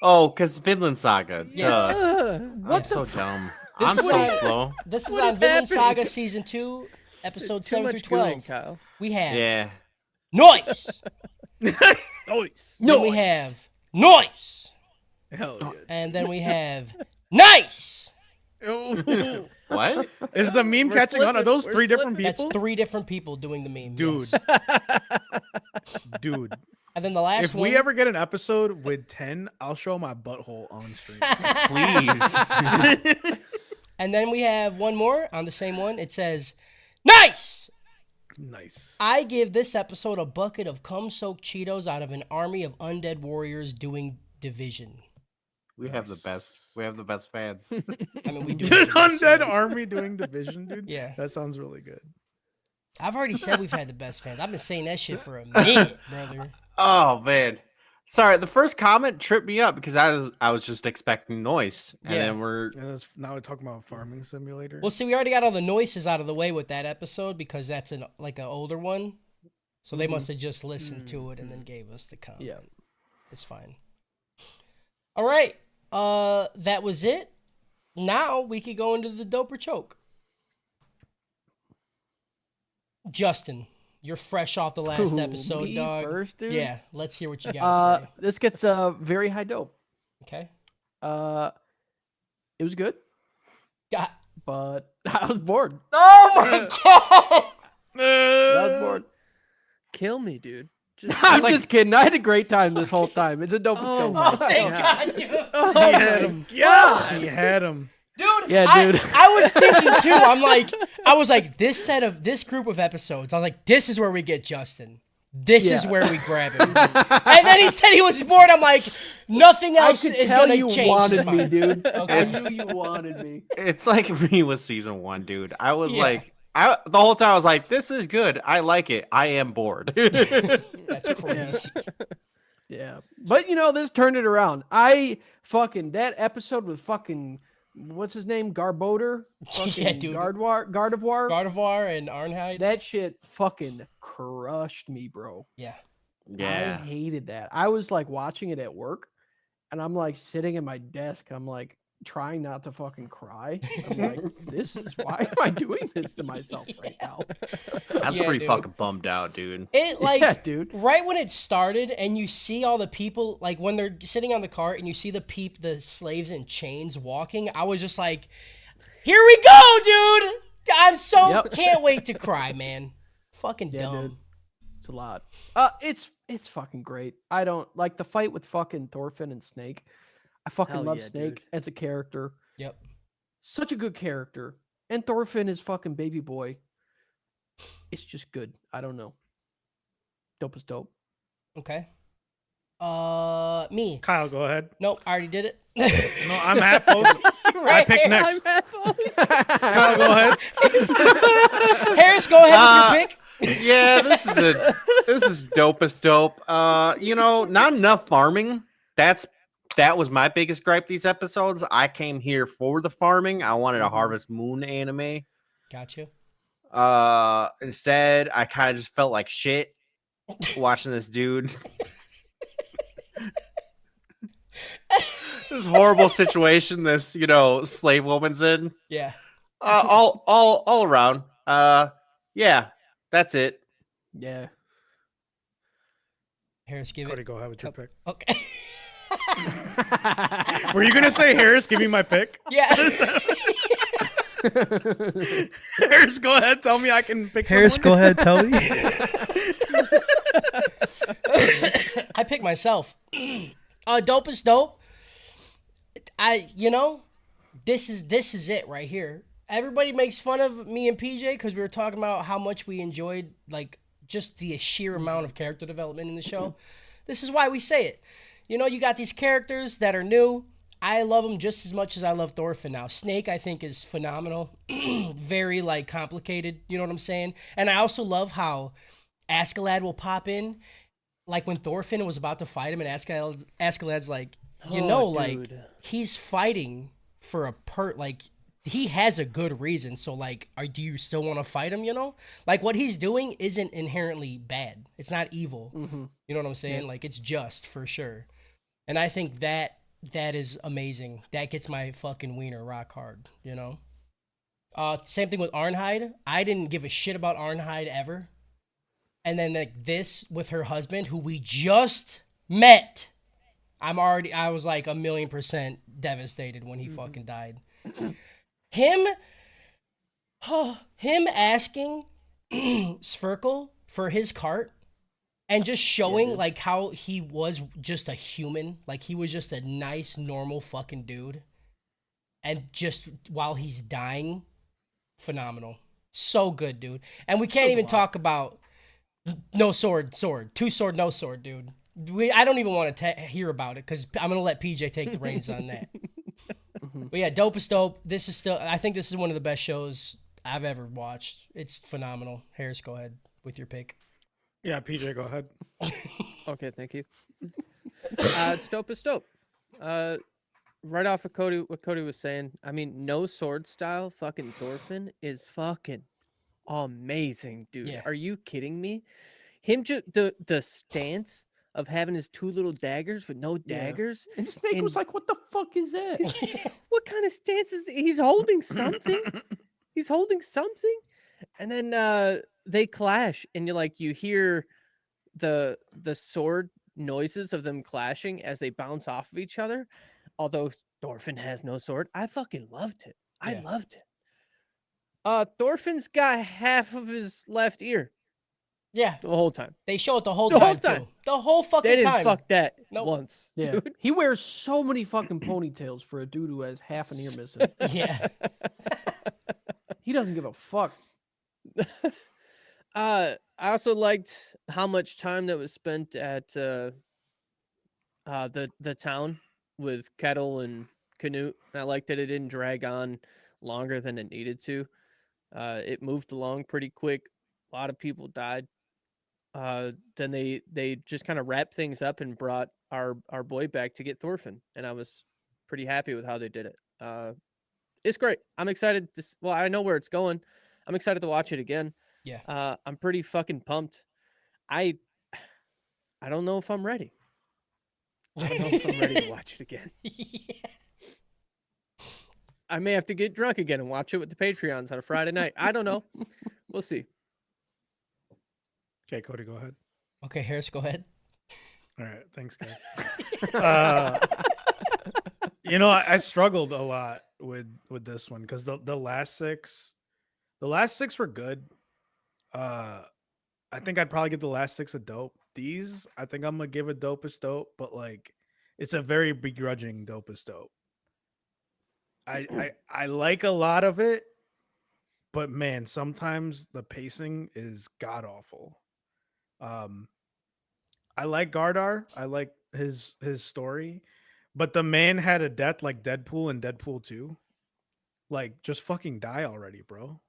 Oh, because Vinland Saga. Yeah. Duh. What I'm so dumb. This I'm is so what- slow. This is What on is Vinland happening? Saga Season 2, Episode Too 7 through much 12. gooing, Kyle. We have Yeah. noise. Nice. Then we have noise. hell yeah. And then we have nice. Oh. What? Is the meme We're catching on? Are slipping. those We're 3 different slipping. That's people? 3 different people doing the meme. Dude. yes. Dude, And then the last if one. we ever get an episode with 10, I'll show my butthole on stream. Please. And then we have one more on the same one. It says, nice. Nice. I give this episode a bucket of cum-soaked Cheetos out of an army of undead warriors doing division. We have the best. We have the best fans. I mean, we do. Just have the best undead fans. army doing division, dude. Yeah. That sounds really good. I've already said we've had the best fans. I've been saying that shit for a minute, brother. Oh man. Sorry, the first comment tripped me up because I was just expecting noise, and Yeah. then Now we're talking about farming simulator. Well, see, we already got all the noises out of the way with that episode because that's an older one. So they must have just listened to it and then gave us the comment. Yeah. It's fine. All right. That was it. Now we could go into the dope or choke. Justin, you're fresh off the last Ooh, episode, me dog. first, dude? Yeah, let's hear what you got to say. This gets very high dope. Okay. It was good, God. but I was bored. Oh my god! I was bored. Kill me, dude. Just I'm like- just kidding. I had a great time this whole time. It's a dope Oh show. my Oh, thank God. God, dude. Oh he my had him. God. He had him. Dude, Yeah, I, dude. I was thinking too. I was like, this group of episodes. I was like, this is where we get Justin. This is Yeah. where we grab him. And then he said he was bored. I'm like, nothing I else could is tell gonna you change his wanted me, mind. dude. Okay. I knew you wanted me. it's like me with season 1, dude. I was Yeah. like, the whole time I was like, this is good. I like it. I am bored. That's crazy. Yeah, but this turned it around. That episode with fucking what's his name, Garboder, Yeah, dude. Gardevoir. Gardevoir and Arnhide. That shit fucking crushed me, bro. Yeah. Yeah. I hated that. I was like watching it at work, and I'm like sitting at my desk. I'm like trying not to fucking cry. I'm like, why am I doing this to myself right now? I was Yeah, pretty dude. fucking bummed out, dude. It like Yeah, dude. right when it started, and you see all the people like when they're sitting on the cart, and you see the slaves in chains walking. I was just like, "Here we go, dude! I'm so Yep. can't wait to cry, man. Fucking Yeah, dumb." dude. It's a lot. It's fucking great. I don't like the fight with fucking Thorfinn and Snake. I fucking Hell love yeah, Snake dude. as a character. Yep. Such a good character. And Thorfinn is fucking baby boy. It's just good. I don't know. Dope is dope. Okay. Me. Kyle, go ahead. Nope, I already did it. No, I'm half host. I pick here. next. Oh, Kyle, go ahead. Harris, go ahead with your pick. Yeah, this is dope as dope. Not enough farming. That was my biggest gripe these episodes. I came here for the farming. I wanted a Harvest Moon anime. Gotcha. Instead, I kind of just felt like shit watching this dude. This horrible situation this, slave woman's in. Yeah. All around. Yeah, that's it. yeah. Harris, give Cody, it. go ahead with your pick. Okay. Were you gonna say Harris? Give me my pick. Yeah. Harris, go ahead. Tell me I can pick. Harris, someone. go ahead. Tell me. I pick myself. Dope is dope. This is it right here. Everybody makes fun of me and PJ because we were talking about how much we enjoyed like just the sheer amount of character development in the show. This is why we say it. You got these characters that are new. I love him just as much as I love Thorfinn now. Snake, I think, is phenomenal. Very, like, complicated. You know what I'm saying? And I also love how Askeladd will pop in. Like, when Thorfinn was about to fight him, and Askeladd's like, like, dude. he's fighting for like, he has a good reason. So, like, do you still want to fight him, Like, what he's doing isn't inherently bad. It's not evil. Mm-hmm. You know what I'm saying? Like, it's just, for sure. And I think that is amazing. That gets my fucking wiener rock hard, Same thing with Arnheid. I didn't give a shit about Arnheid ever. And then like this with her husband, who we just met. I was like 1,000,000% devastated when he fucking died. Him asking Sverkel for his cart and just showing like how he was just a human, like he was just a nice, normal fucking dude. And just while he's dying, phenomenal. So good, dude. And we can't even talk about no sword, 2 sword, no sword, dude. I don't even want to hear about it because I'm gonna let PJ take the reins on that. But yeah, dope is dope. I think this is one of the best shows I've ever watched. It's phenomenal. Harris, go ahead with your pick. Yeah, PJ, go ahead. Okay, thank you. It's dope is dope. Right off of what Cody was saying, I mean, no sword style fucking Thorfinn is fucking amazing, dude. Yeah. Are you kidding me? Him just the stance of having his 2 little daggers with no daggers. And Snake was like, "What the fuck is that?" What kind of stance is he's holding something? He's holding something, and then they clash, and you hear the sword noises of them clashing as they bounce off of each other. Although Thorfinn has no sword, I fucking loved it. I loved it. Thorfinn's got half of his left ear. Yeah, The whole time. they show it the whole The whole time. time. Too. The whole fucking They didn't time. fuck that Nope. once. Yeah, Dude. he wears so many fucking ponytails for a dude who has half an ear missing. Yeah. He doesn't give a fuck. I also liked how much time that was spent at the town with Kettle and Canute. And I liked that it didn't drag on longer than it needed to. It moved along pretty quick. A lot of people died. Then they just kind of wrapped things up and brought our boy back to get Thorfinn, and I was pretty happy with how they did it. It's great. I'm excited well, I know where it's going. I'm excited to watch it again. Yeah. I'm pretty fucking pumped. I don't know if I'm ready. I don't know if I'm ready to watch it again. I may have to get drunk again and watch it with the Patreons on a Friday night. I don't know. We'll see. Okay, Cody, go ahead. Okay, Harris, go ahead. All right, thanks, guys. I struggled a lot with this one because the last six were good. I think I'd probably give the last 6 a dope. These, I think I'm gonna give a dopest dope, but like, it's a very begrudging dopest dope. I like a lot of it, but man, sometimes the pacing is god awful. I like Gardar. I like his story, but the man had a death like Deadpool and Deadpool 2. Like, just fucking die already, bro.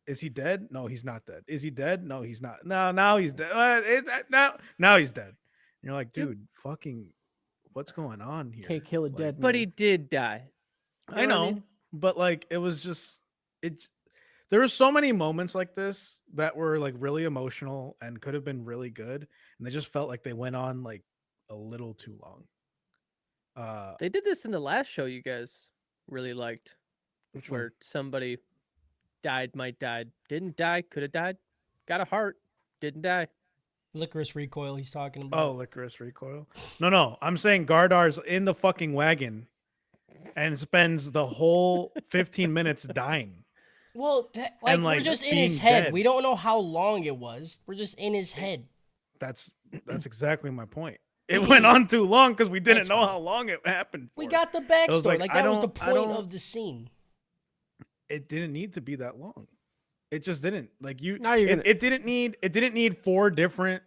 Is he dead? No, he's not dead. Is he dead? No, he's not. No, now he's dead. Now he's dead. And you're like, dude, fucking, what's going on here? Can't kill a dead man. But he did die. I know, but like, it was just there were so many moments like this that were like really emotional and could have been really good, and they just felt like they went on like a little too long. They did this in the last show you guys really liked, Which one? where somebody might died, didn't die, could have died, got a heart, didn't die. Licorice Recoil he's talking about. Oh, Licorice Recoil. No, I'm saying Gardar's in the fucking wagon and spends the whole 15 minutes dying. Well, And, we're like, just in his being head. dead. We don't know how long it was. We're just in his head. That's exactly my point. It went on too long because we didn't That's know fine. how long it happened for. We got the was backstory. like, That was the I point don't- of the scene. It didn't need to be that long. It just didn't. Like, Now you're gonna- it didn't need 4 different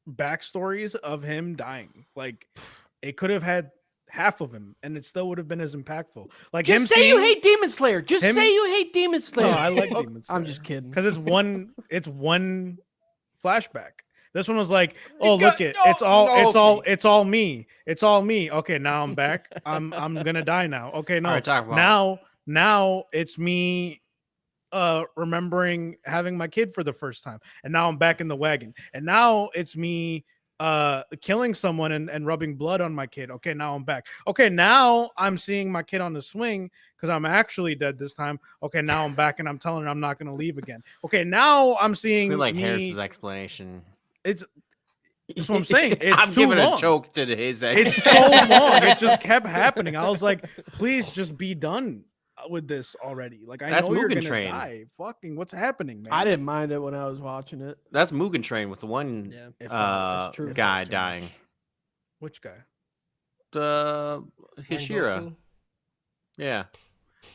backstories of him dying. Like, it could have had half of him, and it still would have been as impactful. Like him Just say you hate Demon Slayer. Just him- say you hate Demon Slayer. No, I like Oh, Demon Slayer. I'm just kidding. Because it's one flashback. This one was like, oh, got- look it, no, it's all me. It's all me. Okay, now I'm back. I'm gonna die now. Okay, no. All right, talk about Now it's me remembering having my kid for the first time. And now I'm back in the wagon. And now it's me killing someone and rubbing blood on my kid. Okay, now I'm back. Okay, now I'm seeing my kid on the swing because I'm actually dead this time. Okay, now I'm back and I'm telling her I'm not gonna leave again. Okay, now I'm I seeing feel like me. Harris's explanation. That's what I'm saying. It's I'm too giving long. a choke to his. It's so long. It just kept happening. I was like, please just be done with this already. Like I That's know you're Mugen gonna Train. die. Fucking what's happening, man? I didn't mind it when I was watching it. That's Mugen Train with the one Yeah. It felt- that's true. it felt guy too dying. much. Which guy? The Hishira. Rengoku. Yeah.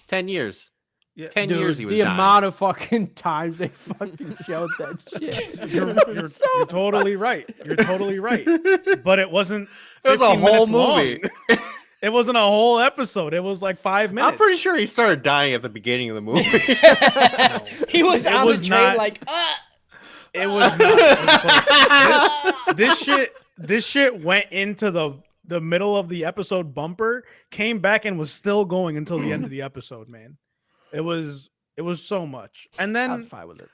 10 years. Yeah, 10 Dude, years he was the dying. amount of fucking times they fucking showed that shit. You're totally right. You're totally right. But it wasn't. It was a 15 whole minutes long. movie. It wasn't a whole episode. It was like 5 minutes. I'm pretty sure he started dying at the beginning of the movie. He was It on was the train not- like, It was not. This shit went into the middle of the episode bumper, came back and was still going until the end of the episode. Man, it was so much. And I was then fine with it.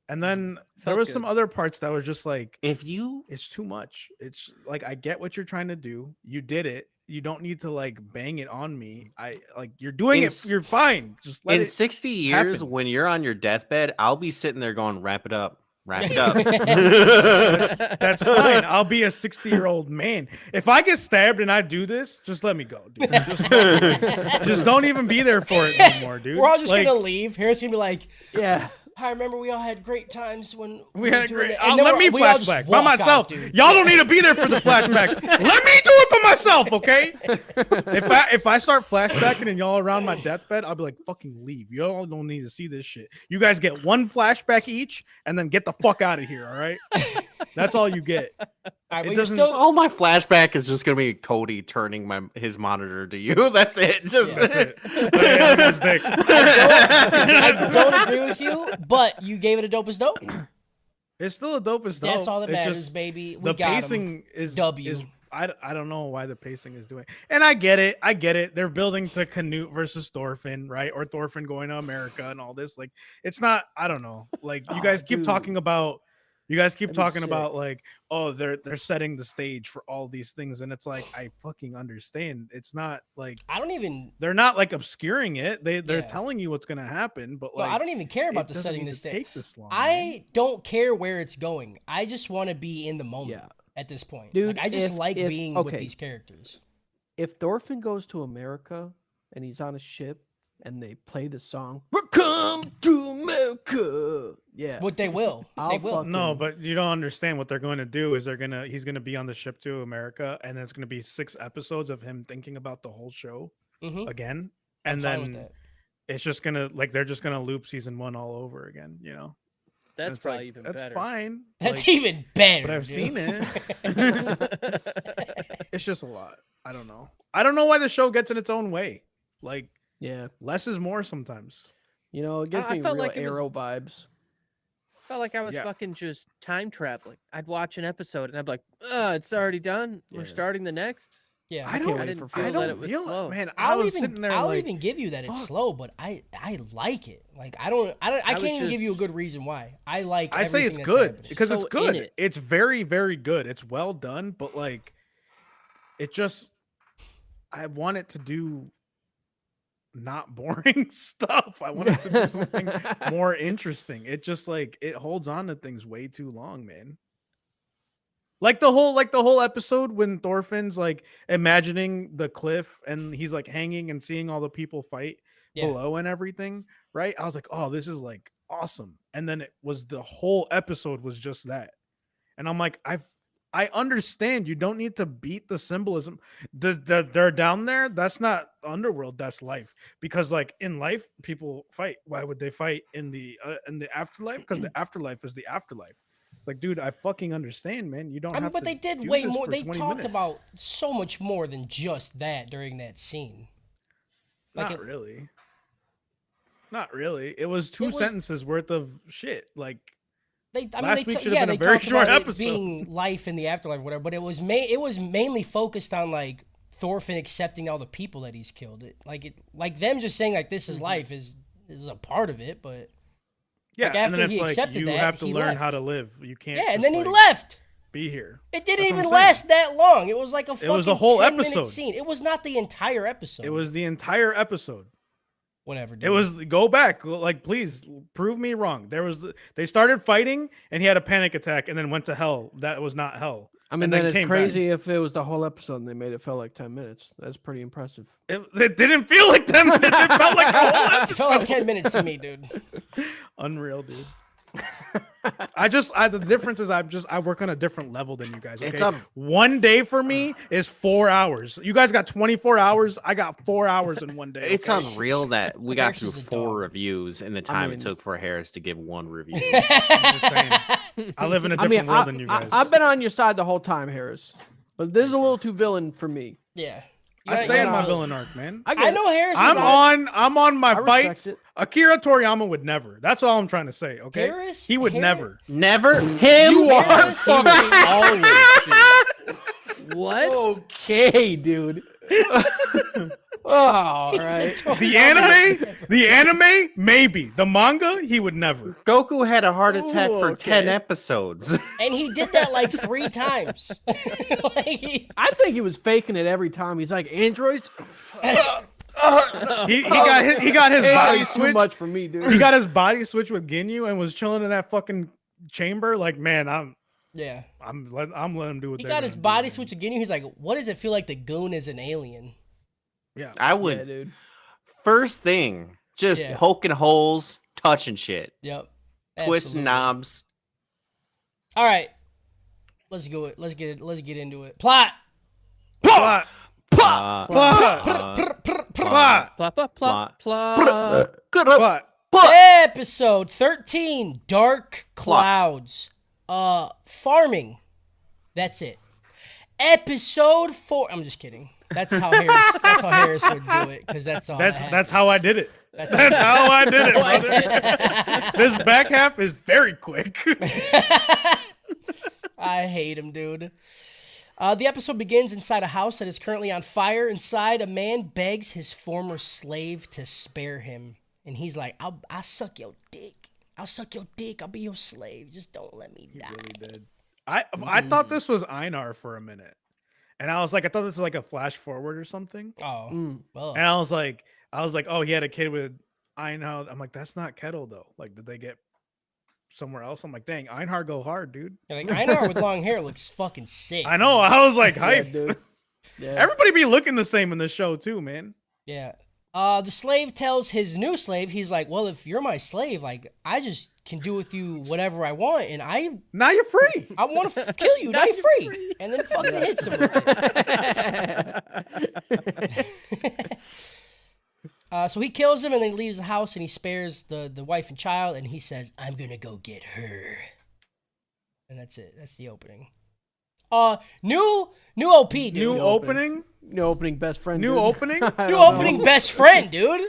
there Felt was some good. other parts that was just like, If you it's too much. It's like I get what you're trying to do. You did it. You don't need to like bang it on me. I like you're doing In it. You're fine. Just let in it. 60 years, happen. when you're on your deathbed, I'll be sitting there going, wrap it up. Wrap it up. That's fine. I'll be a 60-year-old man. If I get stabbed and I do this, just let me go, dude. Just don't even be there for it anymore, dude. we're all just Like, gonna leave. Harris gonna be like, Yeah. I remember we all had great times when we were had a doing great. it." And then Let we're- me we all just flashback by walk out, myself. dude. Y'all don't need to be there for the flashbacks. Let me do it by myself, okay? If I start flashbacking and y'all around my deathbed, I'll be like, fucking leave. Y'all don't need to see this shit. You guys get one flashback each, and then get the fuck out of here. All right? That's all you get. All right, It but you're doesn't- still All my flashback is just gonna be Cody turning his monitor to you. That's it. Just That's it. But yeah, look at his dick. I don't agree with you, but you gave it a dope as dope. It's still a dope as dope. That's all that It matters, just- baby. We The got 'em. pacing is W. is I don't know why the pacing is doing. And I get it. They're building to Canute versus Thorfinn, right? Or Thorfinn going to America and all this. Like it's not. I don't know. Like you Oh, guys keep dude. talking about. You guys keep That'd be talking sick. about like, oh, they're setting the stage for all these things, and it's like I fucking understand. It's not like I don't even. they're not like obscuring it. They're Yeah. telling you what's gonna happen, but No, like I don't even care it about the doesn't setting need the to stage. take this long. man. I don't care where it's going. I just want to be in the moment Yeah. at this point. Dude, like I just if- like if- being with okay. these characters. If Thorfinn goes to America and he's on a ship and they play the song "Welcome to America," yeah, What they will. They I'll will. fuck- No, fucking- but you don't understand what they're going to do is he's gonna be on the ship to America, and then it's gonna be 6 episodes of him thinking about the whole show Mhm. again, I'm and fine with then that. it's just gonna like they're just gonna loop season 1 all over again, you know? And That's it's probably like, even that's better. fine. That's like, even better. but I've dude. seen it. It's just a lot. I don't know. I don't know why the show gets in its own way. Like yeah. less is more sometimes. You know, it gives I me felt real like it was- Arrow vibes. Felt like I was Yeah. fucking just time traveling. I'd watch an episode and I'd be like, it's already done. We're Yeah. starting the next. Yeah. I can't don't. wait didn't for feel I that don't it was feel slow. it, man. I was sitting there I'll like, even give you that it's fuck. slow, but I like it. Like I was can't even give you a just- good reason why. I like. I say everything it's that's good happening. because So it's in good. it. It's very, very good. It's well done, but like, it just, I want it to do not boring stuff. I want it to do something more interesting. It just like it holds on to things way too long, man. Like the whole episode when Thorfinn's like imagining the cliff and he's like hanging and seeing all the people fight Yeah. below and everything, right? I was like, oh, this is like awesome. And then it was the whole episode was just that. And I'm like, I understand you don't need to beat the symbolism. They're down there. That's not underworld. That's life. Because like in life, people fight. Why would they fight in the afterlife? Because the afterlife is the afterlife. Like, dude, I fucking understand, man. You don't I mean, have but to they did do way this more. for They 20 talked minutes. about so much more than just that during that scene. Like Not really. Not really. It was two It was- sentences worth of shit. Like, Last week should have yeah, been a they very talked short about episode. it being life in the afterlife, or whatever. But it was mainly focused on like Thorfinn accepting all the people that he's killed. Like them just saying like this is life is a part of it, but yeah, Like, and after then he it's like accepted you that, have to he learn left. how to live. You can't. yeah, and just, then he like, left. Be here. It didn't That's what even I'm saying. last that long. It was like a fucking was a whole 10-minute episode. scene. It was not the entire episode. It was the entire episode. whatever. Dude. It was go back. Like, please prove me wrong. They started fighting, and he had a panic attack, and then went to hell. That was not hell. I mean, and then then it's came crazy if it was the whole episode and they made it feel like 10 minutes. That's pretty impressive. It didn't feel like 10 minutes. It felt like a whole It episode. felt like 10 minutes to me, dude. Unreal, dude. The difference is I work on a different level than you guys. Okay? It's a- One day for me is 4 hours. You guys got 24 hours. I got 4 hours in one day. It's okay? unreal that we got Harris through is a 4 dog. reviews in the time mean- it took for Harris to give 1 review. I'm just saying. I live in a different world than you guys. I've been on your side the whole time, Harris. But this is a little too villain for me. Yeah. I stay in my yeah. villain arc, man. get I it. know Harris is I'm on my I respect fights. it. Akira Toriyama would never. That's all I'm trying to say. Okay, Harris- he would Harris- never. Never him. You are Harris- fucking Always, dude. What? okay, dude. Oh, all right. The anime, maybe. The manga, he would never. Goku had a heart attack Ooh, for okay. 10 episodes. And he did that like 3 times. Like, I think he was faking it every time. He's like, androids? He got his body That's too switch. much for me, dude. He got his body switch with Ginyu and was chilling in that fucking chamber. Like, man, yeah. I'm letting him do what He they're got his gonna do, body man. switch again. He's like, what does it feel like the goon is an alien? Yeah, I Yeah, would dude. first thing just Yeah. poking holes, touching shit, Yep. twisting Absolutely. knobs. All right. Let's go. Let's get into it. Plot. plot, Plot. plot, Plot. plot, Plop, plop, plop, Plot. plop. plot. Episode 13, Dark Clouds. Farming. That's it. Episode 4. I'm just kidding. That's how Harris would do it, because that's all. That's how I did it. That's That's how I did it, how I brother. This back half is very quick. I hate him, dude. The episode begins inside a house that is currently on fire. Inside, a man begs his former slave to spare him. And he's like, I'll suck your dick. I'll suck your dick. I'll be your slave. Just don't let me die. Really did. I thought this was Einar for a minute. And I was like, I thought this was like a flash forward or something. Oh, well. And I was like, oh, he had a kid with Einar. I'm like, that's not Kettle though. Like, did they get somewhere else? I'm like, dang, Einar go hard, dude. Like, Einar with long hair looks fucking sick. I know. I was like, Yeah, hype. dude. Yeah. Everybody be looking the same in this show too, man. Yeah. The slave tells his new slave, he's like, well, if you're my slave, like, I just can do with you whatever I want, and I Now you're free. want to kill you. Now you're free. And then fucking hits him with it. So he kills him and then leaves the house, and he spares the wife and child, and he says, I'm going to go get her. And that's it. That's the opening. New OP, dude. New opening. New opening, best friend. New dude. opening? I New don't opening know. best friend, dude.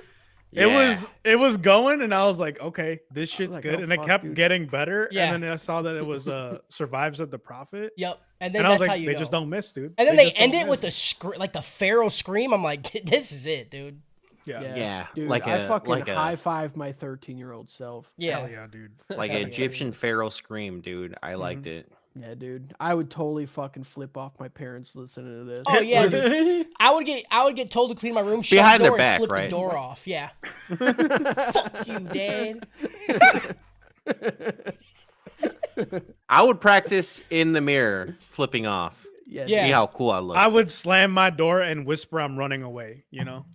It was going, and I was like, okay, this shit's like, good, oh, and it fuck, kept dude. getting better. Yeah. And then I saw that it was Survives of the Prophet, Yep. And then and I was that's like, how you they know. just don't miss, dude. And then they just end don't it with miss. like the feral scream. I'm like, this is it, dude. yeah, Yeah, Dude, like I a- fucking like a- high five my 13-year-old self. Yeah. hell yeah, dude. like Hell an yeah, Egyptian pharaoh scream, dude. I liked it. Yeah, dude. I would totally fucking flip off my parents listening to this. Oh yeah, Hitler. dude. I would get told to clean my room, shut Behind the their door, back, and flip right? the door off. Yeah. Fuck you, Dad. I would practice in the mirror flipping off. Yeah. Yeah. See how cool I look. I would slam my door and whisper, "I'm running away." You know.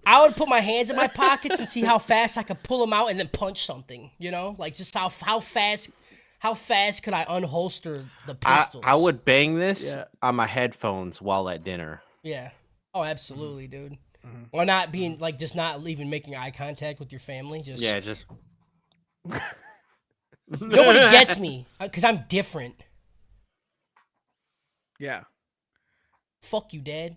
I would put my hands in my pockets and see how fast I could pull them out and then punch something. You know, like just how fast could I unholster the pistols? I would bang this Yeah. on my headphones while at dinner. Yeah. Oh, absolutely, dude. Or not being like just not even making eye contact with your family. Just Yeah, just nobody gets me because I'm different. Yeah. Fuck you, Dad.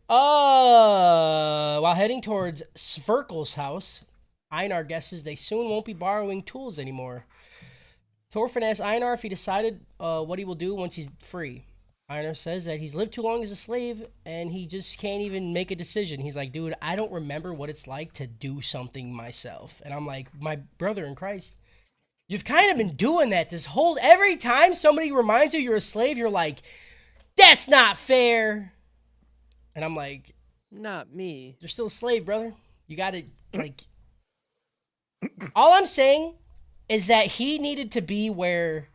While heading towards Sverkel's house, Einar guesses they soon won't be borrowing tools anymore. Thorfinn asks Einar if he decided what he will do once he's free. Einar says that he's lived too long as a slave and he just can't even make a decision. He's like, dude, I don't remember what it's like to do something myself. And I'm like, my brother in Christ, you've kind of been doing that this whole... Every time somebody reminds you you're a slave, you're like, that's not fair. And I'm like, Not me. you're still a slave, brother. You gotta, like... All I'm saying is that he needed to be where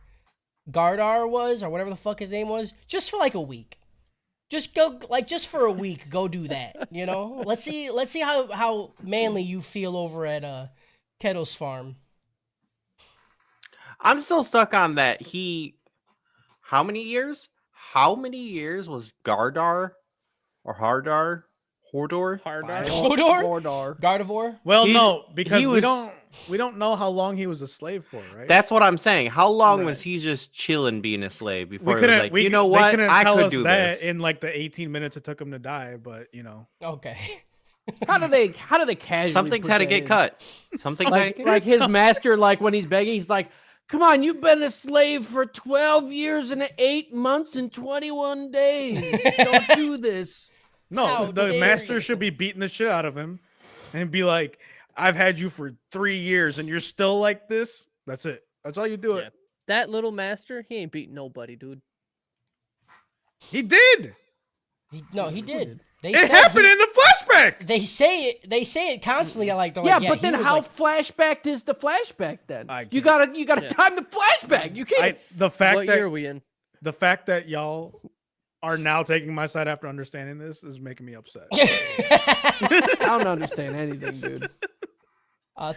Gardar was, or whatever the fuck his name was, just for like a week. Just go, like, just for a week, go do that, you know? Let's see how manly you feel over at Kettle's farm. I'm still stuck on that. How many years? How many years was Gardar or Hordor? Hardar. Hodor? Mordor. Gardevoir? Well, He- no, because he we was- don't know how long he was a slave for, right? That's what I'm saying. How long Right. was he just chilling being a slave we before he was couldn't. like, we, you know they what? couldn't I tell could us do that this. in like the 18 minutes it took him to die, but Okay. How do they casually Something's put had to that get in? cut. Something's had to Like, get like his master, like when he's begging, he's like, "Come on, you've been a slave for 12 years and 8 months and 21 days. Don't do this." no, How the dare master you. should be beating the shit out of him, and be like, "I've had you for 3 years, and you're still like this. That's it. That's all you do Yeah. it." That little master, he ain't beating nobody, dude. He did. He did. They It said happened he- in the flashback. They say it constantly. Like, they're Yeah, like, but then he was how like, flashback is the flashback then? I You can't. gotta Yeah. time the flashback. You can't. The fact What year are that we in? the fact that y'all are now taking my side after understanding this is making me upset. I don't understand anything, dude.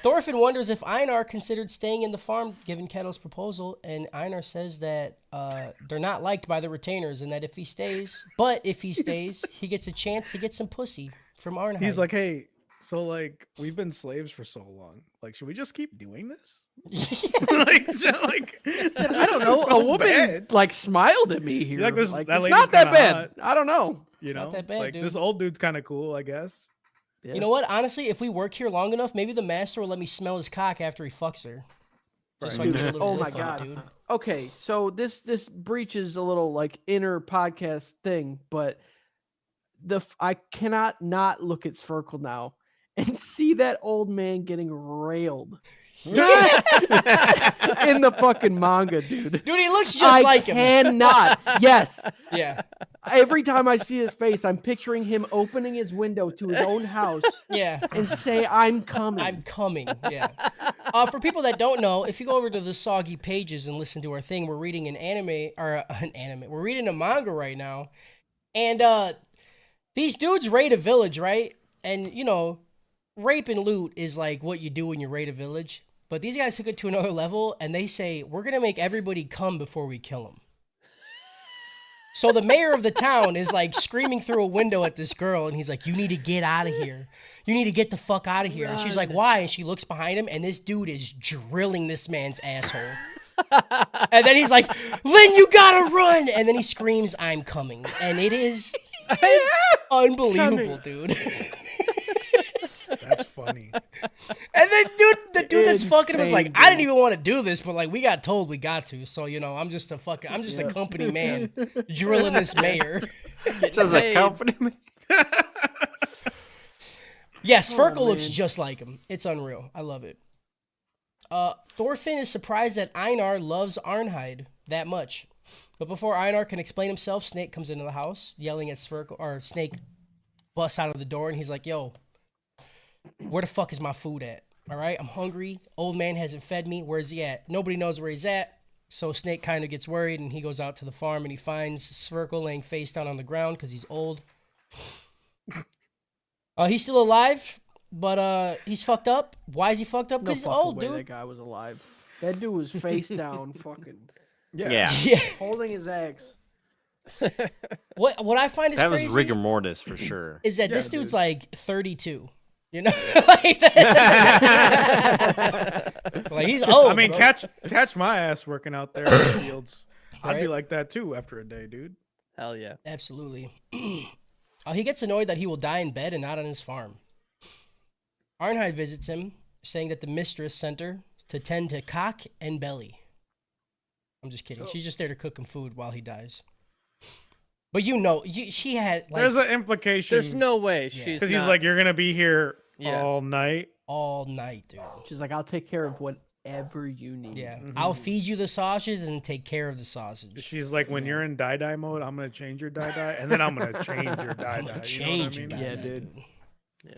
Thorfinn wonders if Einar considered staying in the farm given Kettle's proposal, and Einar says that they're not liked by the retainers, and that if he stays, he gets a chance to get some pussy from Arnheid. He's like, "Hey, so like we've been slaves for so long. Like, should we just keep doing this?" like, I don't know. A woman like smiled at me here. Like, this- Like, that it's lady's not that kinda bad. hot. I don't know. you It's know, not that bad, like dude. this old dude's kind of cool, I guess. Yeah. You know what? Honestly, if we work here long enough, maybe the master will let me smell his cock after he fucks her. Just so I can get a little Oh my whiff of it, God. dude. Okay, so this breaches a little like inner podcast thing, but I cannot not look at Sverkel now and see that old man getting railed in the fucking manga, dude. Dude, he looks just like him. Cannot. Yes. Yeah, Every time I see his face, I'm picturing him opening his window to his own house yeah. and say, "I'm coming." I'm coming. Yeah. For people that don't know, if you go over to the Soggy pages and listen to our thing, we're reading an anime. We're reading a manga right now, and these dudes raid a village, right? And you know, rape and loot is like what you do when you raid a village. But these guys took it to another level, and they say we're gonna make everybody come before we kill them. So the mayor of the town is like screaming through a window at this girl, and he's like, "You need to get out of here. You need to get the fuck out of here." And she's like, "Why?" And she looks behind him, and this dude is drilling this man's asshole. And then he's like, "Lynn, you gotta run!" And then he screams, "I'm coming." And it is unbelievable, dude. That's funny. And then, the dude that's fucking him is like, Insane, "I didn't even want to do this, but like we got told we got to, so you know, I'm just a company man drilling this mayor." Just a paid. company. Yes, Sverkel looks man. just like him. It's unreal. I love it. Thorfinn is surprised that Einar loves Arnheid that much. But before Einar can explain himself, Snake comes into the house, yelling at Sverkel, or Snake busts out of the door, and he's like, "Yo, where the fuck is my food at? All right, I'm hungry. Old man hasn't fed me. Where's he at?" Nobody knows where he's at. So Snake kind of gets worried, and he goes out to the farm, and he finds Sverkel laying face down on the ground because he's old. He's still alive, but he's fucked up. Why is he fucked up? No Because he's fucking old, way dude. that guy was alive. That dude was face down, fucking Yeah. Yeah. holding his axe. What I find is That crazy was rigor mortis for sure. is that Yeah, this dude's dude. like 32. You know, like, that. Like he's old. I mean, bro. catch my ass working out there in the fields. I'd be Right? like that too after a day, dude. Hell yeah. Absolutely. He gets annoyed that he will die in bed and not on his farm. Arnheid visits him, saying that the mistress sent her to tend to cock and belly. I'm just kidding. She's just there to cook him food while he dies. But she has like There's an implication There's no way Yeah. she's because he's not- like, you're gonna be here Yeah. all night. all night, dude. She's like, I'll take care of whatever you need. Yeah, Mhm. I'll feed you the sausage and take care of the sausage. She's like, when you're in die mode, I'm gonna change your die, and then I'm gonna change your die. I'm gonna You know change what I you, mean? Yeah, dad, dude. Yeah.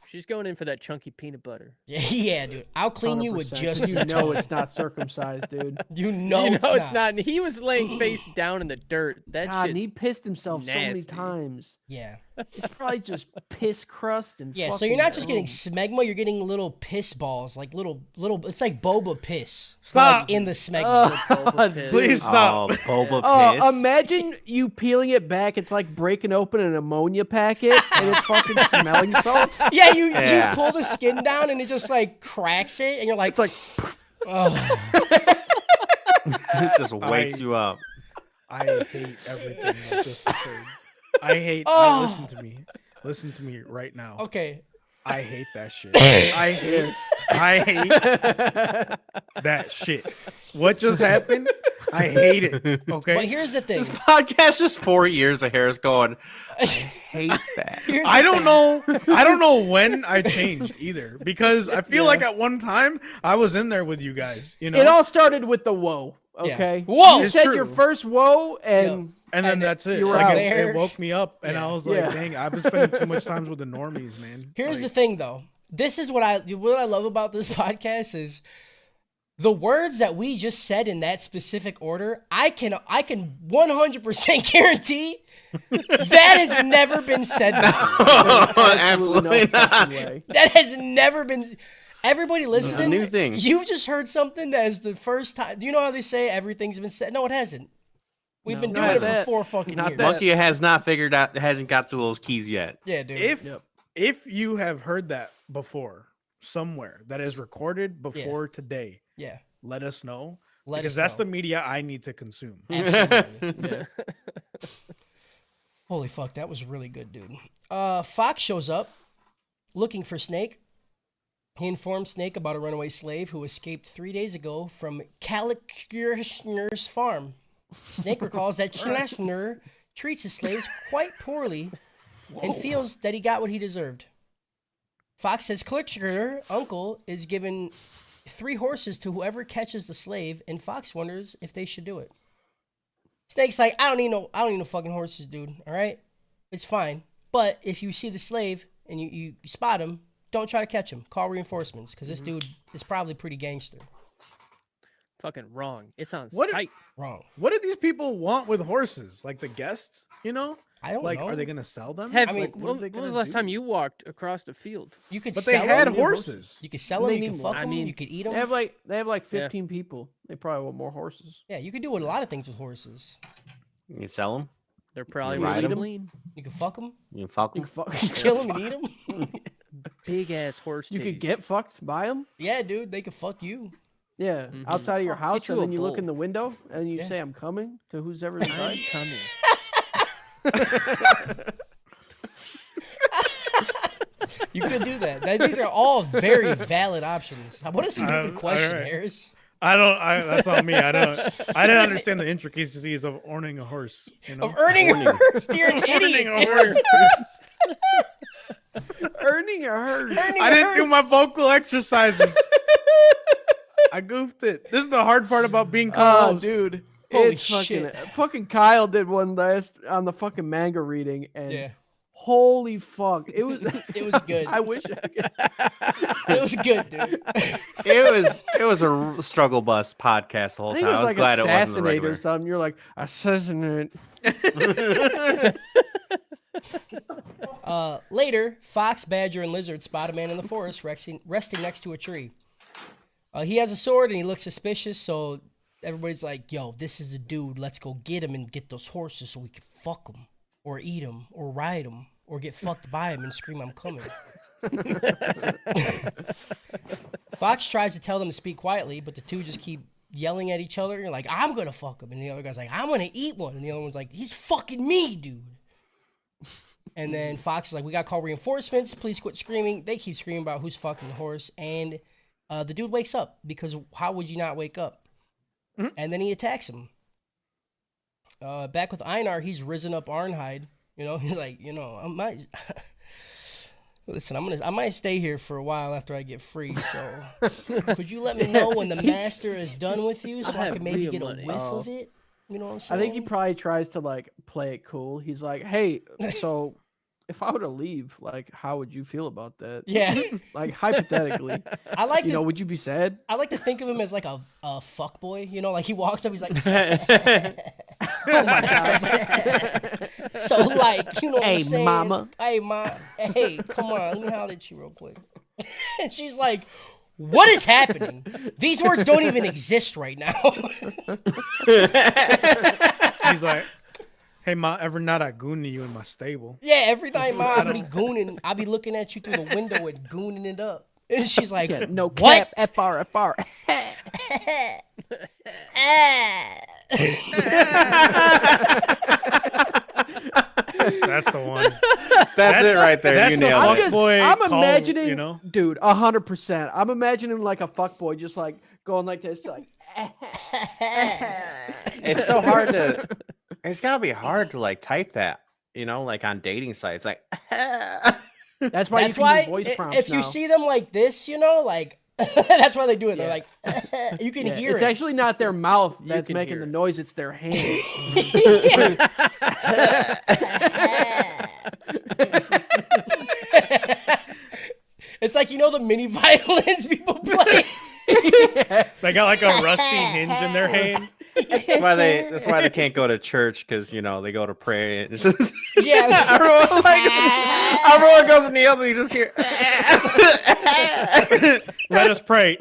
She's going in for that chunky peanut butter. Yeah, dude. I'll clean you with 100%, just 'cause you the know tongue. it's not circumcised, dude. You know, you know it's not. And he was laying face down in the dirt. That God, and shit's he pissed himself so many nasty. times. Yeah. It's probably just piss crust and Yeah, so you're not just getting fucking- smegma, you're getting little piss balls, like little, it's like boba piss. Stop. Like in the smegma. Oh, piss. Please stop. Oh, boba Oh, piss. imagine you peeling it back. It's like breaking open an ammonia packet and it's fucking smelling salts. Yeah, you Yeah. pull the skin down and it just like cracks it, and you're like, It's like, oh, It just wakes you up. I hate everything that just occurred. I hate. Oh. Listen to me right now. okay. I hate that shit. I hate that shit. What just happened? I hate it. Okay. But here's the thing. This podcast is 4 years of Harris going, I hate that. Here's I the don't thing. know. I don't know when I changed either, because I feel like at one time I was in there with you guys. You know, it all started with the whoa. Okay. Whoa! You It's said true. your first whoa, and and then and that's it. you were Like out there. it woke me up, and Yeah. I was like, Yeah. "Dang, I've been spending too much time with the normies, man." Here's the Like, thing, though. This is what I love about this podcast is the words that we just said in that specific order. I can 100% guarantee that has never been said before. Absolutely no fucking not. way. That has never been. Everybody listening, new thing. You've just heard something that is the first time. Do you know how they say everything's been said? No, it hasn't. We've No, been not doing it that. for 4 fucking Not years. that. Monkey has not figured out, hasn't got to those keys yet. Yeah, dude. if you have heard that before somewhere that is recorded before today, yeah, let us know, let because us that's know. the media I need to consume. Absolutely. Holy fuck, that was really good, dude. Fox shows up looking for Snake. He informs Snake about a runaway slave who escaped 3 days ago from Kalikirchner's farm. Snake recalls that Schlesner treats his slaves quite poorly and feels that he got what he deserved. Fox says Kirchner, uncle, is given 3 horses to whoever catches the slave, and Fox wonders if they should do it. Snake's like, I don't need no fucking horses, dude. All right, it's fine. But if you see the slave and you spot him, don't try to catch him. Call reinforcements, because this dude is probably pretty gangster. fucking wrong. It's on What- site. Wrong. What do these people want with horses? Like the guests, you know? I don't Like, know. are they gonna sell them? Have, I mean, Like, what are they when was gonna the last do? time you walked across the field? You could But they sell had them. horses. You could sell them. They You need could more. fuck I them. mean, You could eat They them. have like 15 Yeah. people. They probably want more horses. Yeah, you could do a lot of things with horses. You can sell them. They're probably ride really 'em? lean. You could fuck them, You can fuck You 'em. can fuck. kill them, and eat them. Big ass horse. You could titties. get fucked by them. Yeah, dude, they could fuck you. Yeah, Mhm. outside of your Get house, you and a then you look bull. in the window and you Yeah. say, "I'm coming" to who's ever I'm inside. coming. You could do that. These are all very valid options. What a stupid all question, right. Harris. That's on me. I didn't understand the intricacies of owning a horse. You know? Of earning a horse, you're an Owning idiot. a dude. horse. Earning a herd. Earning I a didn't do horse. my vocal exercises. I goofed it. This is the hard part about being Oh, co-host. dude. Holy It's fucking, shit. fucking Kyle did one last on the fucking manga reading, and Yeah, holy fuck, it was it was good. I wish I could. It was good, dude. It was a struggle bus podcast the whole I think time. it I was was like glad it wasn't the assassinate or regular. something. You're like assassinate. Later, Fox, Badger, and Lizard spot a man in the forest resting next to a tree. He has a sword and he looks suspicious, so everybody's like, yo, this is the dude. Let's go get him and get those horses so we can fuck him or eat him or ride him or get fucked by him and scream, I'm coming. Fox tries to tell them to speak quietly, but the two just keep yelling at each other. You're like, I'm going to fuck him. And the other guy's like, I'm going to eat one. And the other one's like, he's fucking me, dude. And then Fox is like, we got to call reinforcements. Please quit screaming. They keep screaming about who's fucking the horse. And the dude wakes up because how would you not wake up? Mm-hmm. And then he attacks him. Back with Einar, he's risen up Arnheid. You know, he's like, you know, listen, I might stay here for a while after I get free. So could you let me know when the master is done with you so I can maybe get a whiff of it? You know what I'm saying? I think he probably tries to like play it cool. He's like, hey, so if I were to leave, like, how would you feel about that? Yeah. Like, hypothetically. I like you know, would you be sad? I like to think of him as like a fuck boy. You know, like he walks up, he's like, Oh my God. so like, you know what I'm saying? Hey, mama. Hey, ma. Hey, come on. Let me holler at you real quick. And she's like, what is happening? These words don't even exist right now. He's like, hey, ma, every night I goon to you in my stable. Yeah, every night, ma, I be gooning. I be looking at you through the window and gooning it up. And she's like, Yeah, no what? cap, FR. That's the one. That's it right there. That's You the nailed it. fuckboy I'm call, imagining, you know? dude, 100%. I'm imagining like a fuckboy just like going like this, like. It's so hard to. It's gotta be hard to like type that, you know, like on dating sites. Like, That's why That's you can why use voice prompts if you now. see them like this, you know, like that's why they do it. They're like, you can Yeah, hear it's it. actually not their mouth You that's can making hear the it. noise; it's their hand. It's like, you know, the mini violins people play. They got like a rusty hinge in their hand. that's why they can't go to church because you know they go to pray. And it's just, Yeah. everyone goes kneel and you just hear. Let us pray.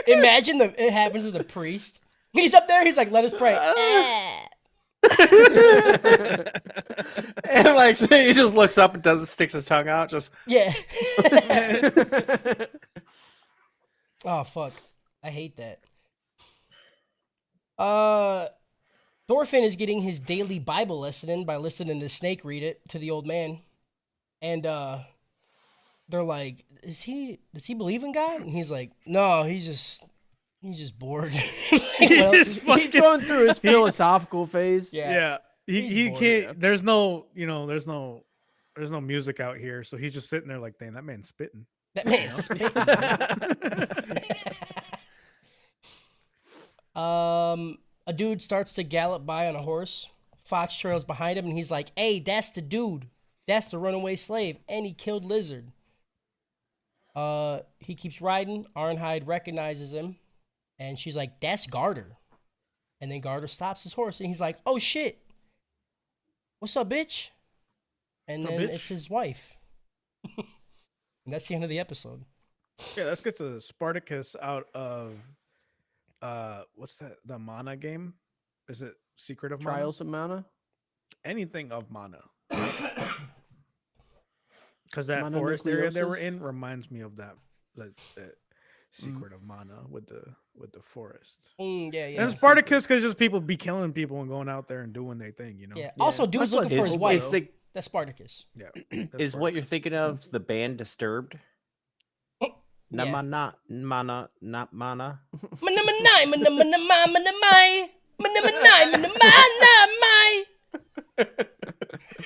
Imagine it happens with a priest. He's up there. He's like, let us pray. And like so he just looks up and sticks his tongue out. Just Yeah. Oh, fuck. I hate that. Thorfinn is getting his daily Bible lesson in by listening to Snake read it to the old man. And they're like, does he believe in God? And he's like, no, he's just bored. He's going through his philosophical phase. Yeah. He bored, can't yeah. there's no music out here, so he's just sitting there like, damn, that man's spitting. That man's a dude starts to gallop by on a horse. Fox trails behind him, and he's like, hey, that's the dude. That's the runaway slave. And he killed Lizard. He keeps riding. Arnheid recognizes him. And she's like, that's Garter. And then Garter stops his horse, and he's like, oh, shit. What's up, bitch? And then it's his wife. And that's the end of the episode. Yeah, let's get to Spartacus out of what's that? The Mana game? Is it Secret of Mana? Trials of Mana. Anything of Mana. Because that Mana forest area they nucleosis? were in reminds me of that Secret of Mana with the forest. Yeah. And Spartacus, because just people be killing people and going out there and doing their thing, you know? Yeah. Also, dude's That's what looking for his is- wife. is That's Spartacus. Yeah. is what you're thinking of the band Disturbed? Yeah. Mana, not mana.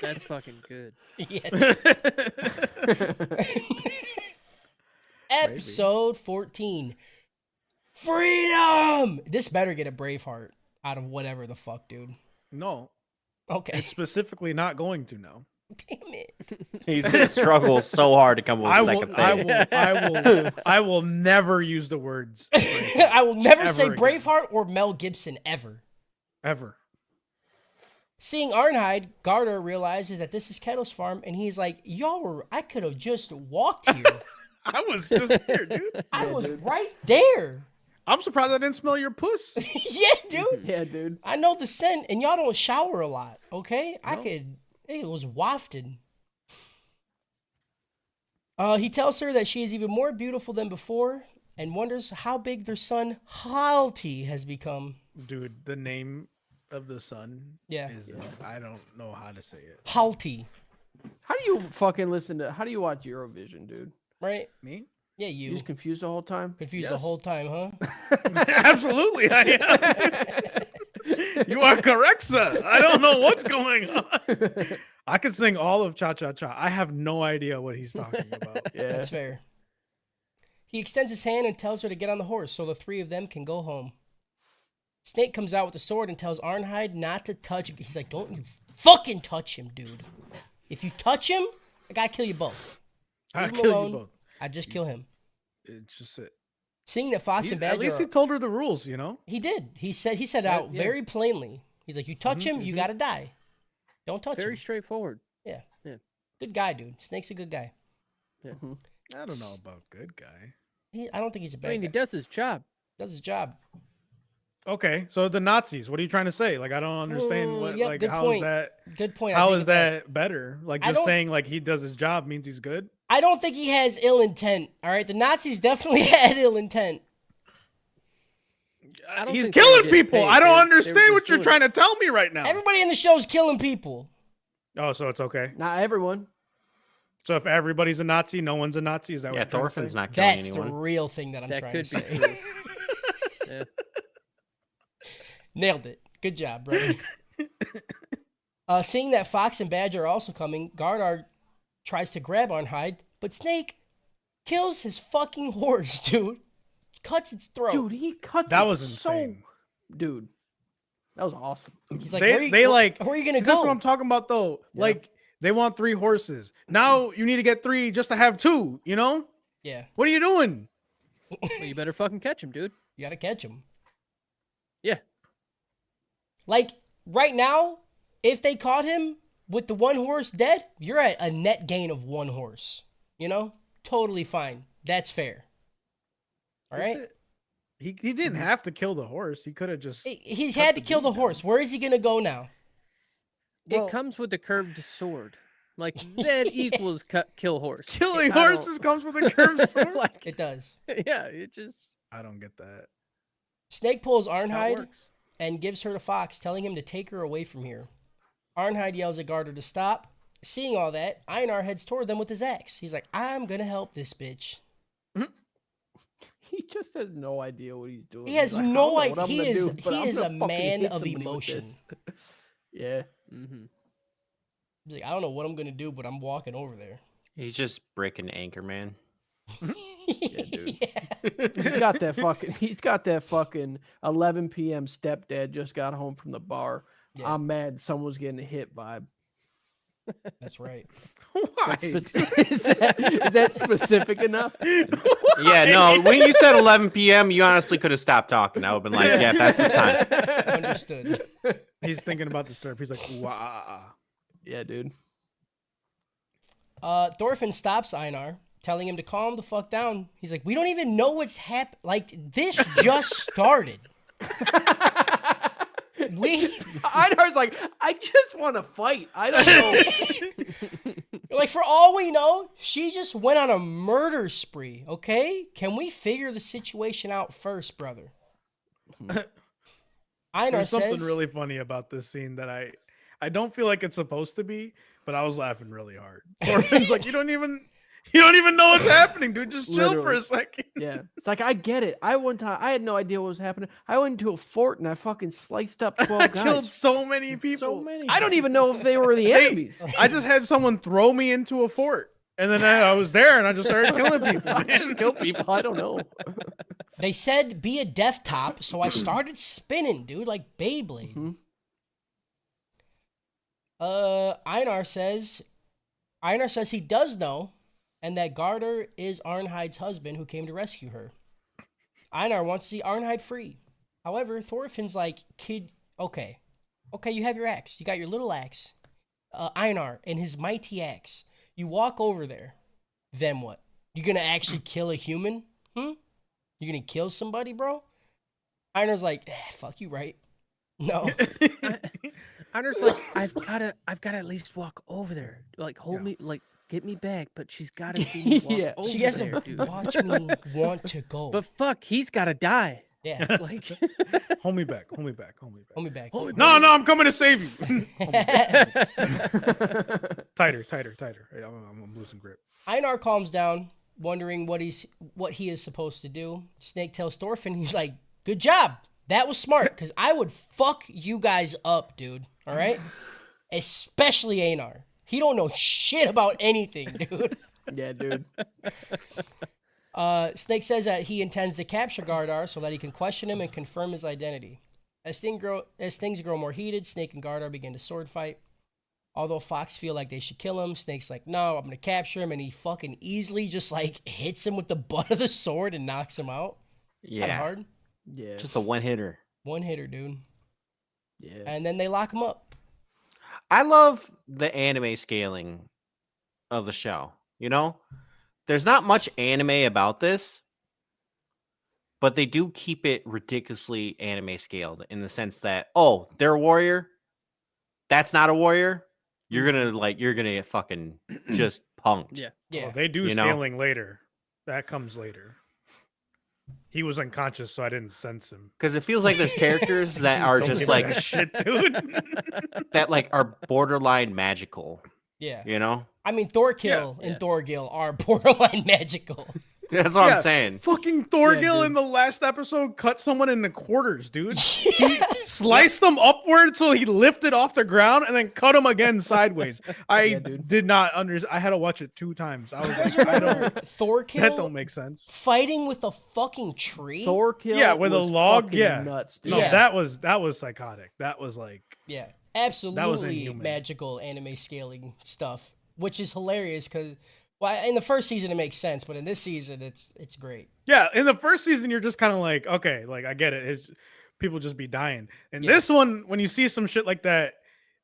That's fucking good. Yeah. Episode 14. Freedom! This better get a Braveheart out of whatever the fuck, dude. No, Okay. it's specifically not going to now. Damn it. He's gonna struggle so hard to come up with a second thing. I will never use the words I will never Ever say again. Braveheart or Mel Gibson ever. ever. Seeing Arnheid, Garter realizes that this is Kettle's farm, and he's like, I could have just walked here. I was just here, dude. I was right there. I'm surprised I didn't smell your puss. Yeah, dude. Yeah, dude. I know the scent, and y'all don't shower a lot, okay? No. It was wafted. He tells her that she is even more beautiful than before and wonders how big their son, Halti, has become. Dude, the name of the son Yeah. is I don't know how to say it. Halti, How do you fucking listen to? How do you watch Eurovision, dude? right? Me? Yeah, You you. just confused the whole time. Confused the Yes. whole time, huh? Absolutely, I am. You are correct, sir. I don't know what's going on. I could sing all of Cha Cha Cha. I have no idea what he's talking about. Yeah. That's fair. He extends his hand and tells her to get on the horse so the three of them can go home. Snake comes out with the sword and tells Arnhide not to touch. He's like, don't you fucking touch him, dude. If you touch him, I gotta kill you both. I'll Leave him kill alone. you both. I just kill him. It's just it. Seeing that Fox and At Badger least he told her the rules, you know? he did. He said it out Yeah. very plainly. He's like, you touch him, you gotta die. Don't touch Very him. straightforward. Good guy, dude. Snake's a good guy. I don't know about good guy. I don't think he's a bad I mean, he guy. does his job. Does his job. Okay, so the Nazis, what are you trying to say? Like I don't understand what yep, like good how point. is that Good point. how take is it back. that better? Like I just don't- saying like he does his job means he's good? I don't think he has ill intent. All right, the Nazis definitely had ill intent. I don't He's think they were killing getting people. paid. I They don't were understand just what you're doing trying to tell me right now. Everybody in the show is killing people. Oh, so it's okay. Not everyone. So if everybody's a Nazi, no one's a Nazi. Is that Yeah, what you're trying to Thorfinn's say? not killing That's anyone. the real thing that I'm That trying could to be say. true. Yeah. Nailed it. Good job, brother. Seeing that Fox and Badger are also coming, Gardar tries to grab Arnhide, but Snake kills his fucking horse, dude. Cuts its throat. Dude, he cut That it was so- insane. Dude, that was awesome. He's like, they where, you, they where- like where are you gonna see, This is go? what I'm talking about though. Yeah. Like they want 3 horses. Now you need to get 3 just to have 2, you know? Yeah, What are you doing? Well, you better fucking catch him, dude. you gotta catch him. Yeah. Like, right now, if they caught him with the 1 horse dead, you're at a net gain of 1 horse. You know? Totally fine. That's fair. All Is right? it- He didn't have to kill the horse. He could have just He's cut had the to kill dude the horse. Where is he gonna go now? Well- It comes with a curved sword. Like that equals kill horse. killing I don't- horses comes with a curved sword. like, It does. yeah, it just I don't get that. Snake pulls how it Arnhide works. and gives her to Fox, telling him to take her away from here. Arnhide yells at Garter to stop. Seeing all that, Einar heads toward them with his axe. He's like, I'm gonna help this bitch. He just has no idea what he's doing. He He's has like, I no don't know what idea. I'm He gonna is- do, but he I'm is gonna a fucking man hit of somebody with emotion. this. Yeah. Mm-hmm. He's like, I don't know what I'm gonna do, but I'm walking over there. He's just breaking Anchorman. Yeah, dude. He's got that fucking 11 p.m. stepdad just got home from the bar. Yeah. I'm mad someone's getting hit vibe. That's right. Why? Is that specific enough? Yeah, no. When you said 11 p.m., you honestly could have stopped talking. I would have been like, yeah, that's the time. Understood. He's thinking about the syrup. He's like, wow. Yeah, dude. Thorfinn stops Einar, telling him to calm the fuck down. He's like, we don't even know what's happened. Like, this just started. Einar's like, I just want to fight. I don't know. Like, for all we know, she just went on a murder spree, okay? Can we figure the situation out first, brother? Einar There's something says, really funny about this scene that I don't feel like it's supposed to be, but I was laughing really hard. Thorfinn's like, you don't even know what's happening, dude. Just chill for Literally. a second. Yeah, it's like I get it. I had no idea what was happening. I went into a fort and I fucking sliced up 12 I guys. killed so many people. I don't even know if they were the enemies. I just had someone throw me into a fort, and then I was there, and I just started killing people. I man. just kill people. I don't know. they said be a death top, so I started spinning, dude, like Beyblade. Mhm. Einar says he does know, and that Garter is Arnhide's husband who came to rescue her. Einar wants to see Arnhide free. However, Thorfinn's like, kid, okay, you have your axe. You got your little axe. Einar and his mighty axe. You walk over there. Then what? You gonna actually kill a human? You gonna kill somebody, bro? Einar's like, fuck you, right? No. Einer's like, I've gotta at least walk over there. Like, hold Yeah. me, like, get me back. But she's gotta see me walk Yeah. over She has there, to dude. watch me want to go. But fuck, he's gotta die. yeah. Like, Hold me back. Hold me back. Hold me back. Hold me back. Hold me No, no, I'm coming to save you. Einar Tighter. Hey, I'm losing grip. calms down, wondering what he is supposed to do. Snake tells Thorfinn, he's like, good job. That was smart, because I would fuck you guys up, dude. All right? Especially Einar. He don't know shit about anything, dude. Yeah, dude. Snake says that he intends to capture Gardar so that he can question him and confirm his identity. As things grow more heated, Snake and Gardar begin to sword fight. Although Fox feel like they should kill him, Snake's like, no, I'm going to capture him. And he fucking easily just like hits him with the butt of the sword and knocks him out. Kind of Yeah, hard. Yeah. just a one hitter. One hitter, dude. Yeah. And then they lock him up. I love the anime scaling of the show. You know, there's not much anime about this, but they do keep it ridiculously anime scaled in the sense that, oh, they're a warrior. That's not a warrior. You're gonna get fucking just punked. yeah. Yeah. Oh, they do You know? scaling later. That comes later. He was unconscious, so I didn't sense him. Because it feels like there's characters that Dude, are don't just Give me like that shit, dude. that, like are borderline magical. Yeah. You know, I mean, Thorkill Yeah. and Thorgil are borderline magical. that's what Yeah. I'm saying. Fucking Thorgil dude. in the last episode cut someone into quarters, dude. He sliced them upward so he lifted off the ground and then cut him again sideways. I Yeah, dude. did not understand. I had to watch it 2 times. I was You guys like, I remember don't. Thorkill That don't make sense. fighting with a fucking tree? Thorkill. Yeah, with a was log, fucking yeah. nuts, dude. No, Yeah. that was psychotic. That was like, Yeah, absolutely inhuman. magical anime scaling stuff, which is hilarious because, well, in the first season it makes sense, but in this season it's great. yeah. In the first season, you're just kind of like, okay, like I get it. People just be dying. In Yeah. this one, when you see some shit like that,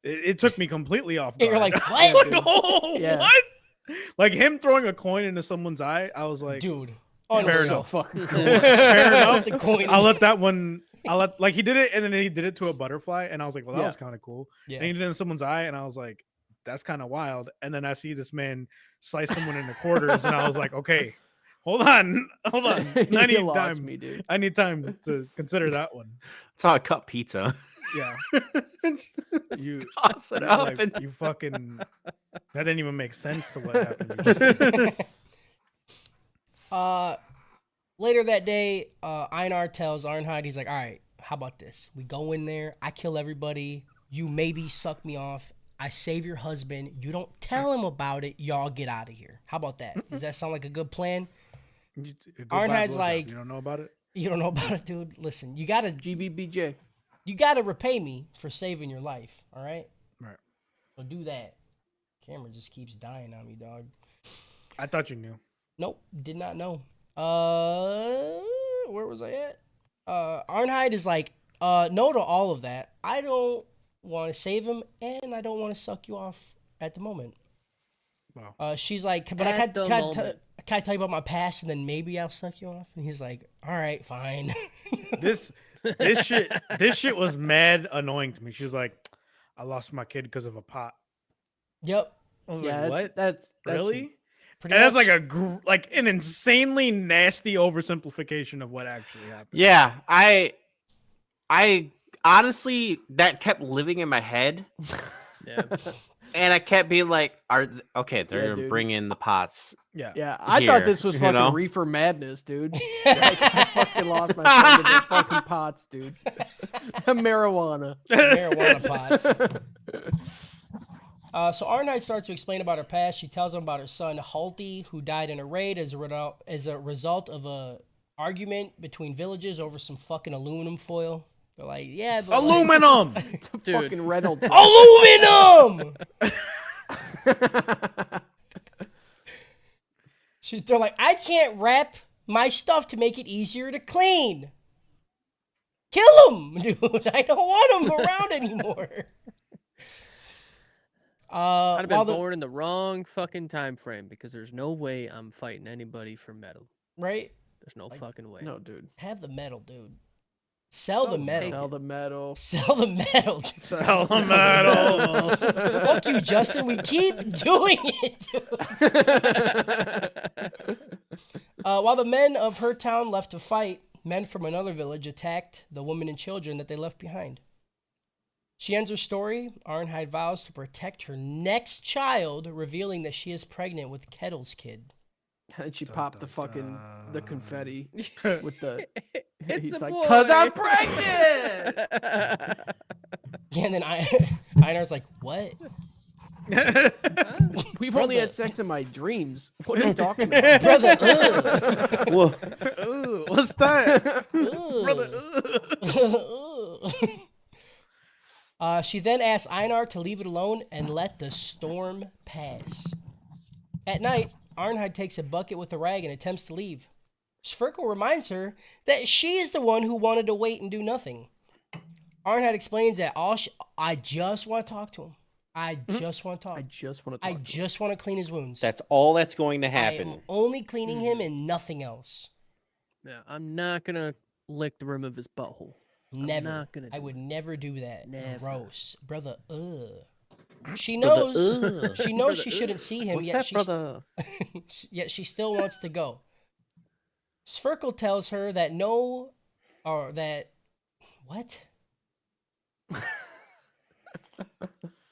it took me completely off Yeah, guard. you're like, I was what? like, oh, Yeah. what? Like him throwing a coin into someone's eye. I was like, Dude, fair unreal. So enough. fucking cool. fair enough. The coin. I'll let that one. Like he did it, and then he did it to a butterfly, and I was like, well, that Yeah. was kind of cool. Yeah. And he did it in someone's eye, and I was like, that's kind of wild. And then I see this man slice someone into quarters, and I was like, okay, hold on. I You need lost time. me, dude. I need time to consider that one. That's how I cut pizza. Yeah, You- toss it up. like, and... you fucking. That didn't even make sense to what happened. You just said. Later that day, Einar tells Arnheid, he's like, all right, how about this? We go in there, I kill everybody, you maybe suck me off, I save your husband, you don't tell him about it, y'all get out of here. How about that? Does that sound like a good plan? A good Arnheid's blowjob. like- you don't know about it. You don't know about it, dude? Listen, you gotta GBBJ. repay me for saving your life, all right? Right. So do that. Camera just keeps dying on me, dog. I thought you knew. Nope, did not know. Where was I at? Arnheid is like, no to all of that. I don't want to save him, and I don't want to suck you off at the moment. Wow. She's like, but At the moment. can I tell you about my past, and then maybe I'll suck you off? And he's like, all right, fine. This shit was mad annoying to me. She was like, I lost my kid because of a pot. Yep, I was Yeah, like, what? That's Really? pretty And that's much. like an insanely nasty oversimplification of what actually happened. Yeah, I honestly that kept living in my head, Yeah. and I kept being like, okay, they're Yeah, gonna dude. bring in the pots. Yeah. Yeah, I thought Here, this was you fucking know? reefer madness, dude. I fucking lost my friend to the fucking pots, dude. Marijuana. Marijuana pots. So Arnheid starts to explain about her past. She tells him about her son Halti, who died in a raid as a result of a argument between villages over some fucking aluminum foil. They're like, yeah, but like, Aluminum. Dude. Fucking Reynolds. aluminum. They're like, I can't wrap my stuff to make it easier to clean. Kill him, dude. I don't want him around anymore. I'd have been while the- born in the wrong fucking time frame because there's no way I'm fighting anybody for metal. right? There's no Like, fucking way. No, dude. Have the metal, dude. Sell the metal. Sell the metal. Sell the metal. Sell the metal. Fuck you, Justin. We keep doing it, dude. While the men of her town left to fight, men from another village attacked the women and children that they left behind. She ends her story. Ironhide vows to protect her next child, revealing that she is pregnant with Kettle's kid. And she popped the fucking the confetti Dun. with the. It's he's a like, boy. 'Cause I'm pregnant. Yeah, and then Einar's like, what? We've Brother. only had sex in my dreams. What are you talking about? Brother, ugh. Whoa. Ooh, what's that? Ugh. Brother. She then asks Einar to leave it alone and let the storm pass. At night, Arnheid takes a bucket with a rag and attempts to leave. Sverkel reminds her that she's the one who wanted to wait and do nothing. Arnheid explains that I just want to talk to him. I just want to talk. I just want to. I just want to clean his wounds. That's all that's going to I happen. am only cleaning him and nothing else. Yeah, I'm not gonna lick the rim of his butthole. Never. not gonna I do would never do that. Never. Gross, brother. She knows. She knows she shouldn't see him. What's Yet that, she's brother? yet she still wants to go. Sverkel tells her that what?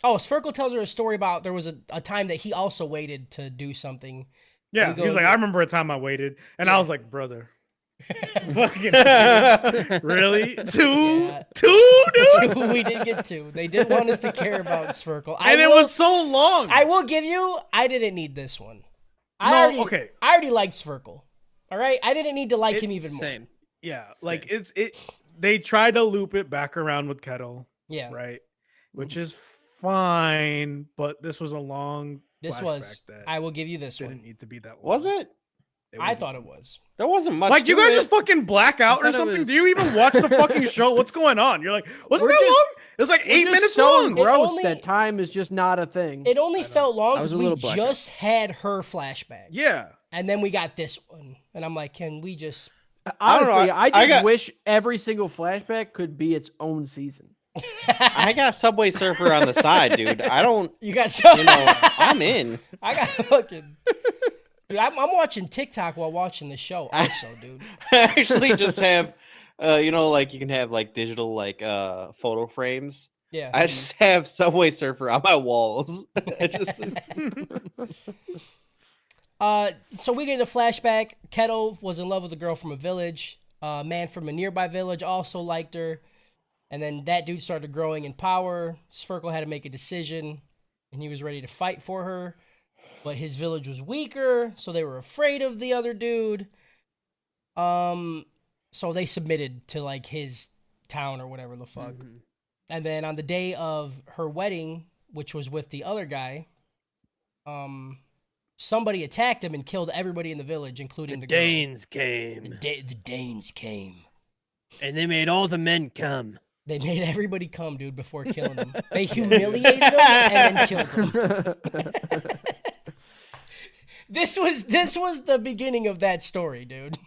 Oh, Sverkel tells her a story about there was a time that he also waited to do something. Yeah, You go- he's like, I remember a time I waited, and I was like, brother, fucking really? Two, Yeah. dude. We did get two. They did want us to care about Sverkel. And it was so long. I will give you. I didn't need this one. Okay. I already liked Sverkel. All right. I didn't need to like him even more. Same. Yeah, like they tried to loop it back around with Kettle, Yeah. right? Which is fine, but this was a long. This flashback was. that I will give you this didn't one. need to be that long. Was it? I thought it was. There wasn't much. Like you to guys it. just fucking black out thought or it something? was- Do you even watch the fucking show? What's going on? You're like, wasn't We're that just- long? It was like We're 8 just minutes so long. gross only- that time is just not a thing. It only felt long I was because a we little blacked out. just had her flashback. Yeah. And then we got this one. And I'm like, can we just. I don't know, Honestly, I I just got- wish every single flashback could be its own season. I got Subway Surfer on the side, dude. I don't. You got so. You know, I'm in. I got fucking. Dude, I'm watching TikTok while watching the show, also, dude. I actually just have, like you can have like digital like photo frames. Yeah. I just have Subway Surfer on my walls. I just So we get a flashback. Kettle was in love with a girl from a village. A man from a nearby village also liked her. And then that dude started growing in power. Sverkel had to make a decision, and he was ready to fight for her. But his village was weaker, so they were afraid of the other dude. So they submitted to like his town or whatever the fuck. Mhm. And then on the day of her wedding, which was with the other guy, somebody attacked him and killed everybody in the village, including the girl. Danes came, The Danes came. and they made all the men come. They made everybody come, dude, before killing them. They humiliated them and then killed them. This was the beginning of that story, dude.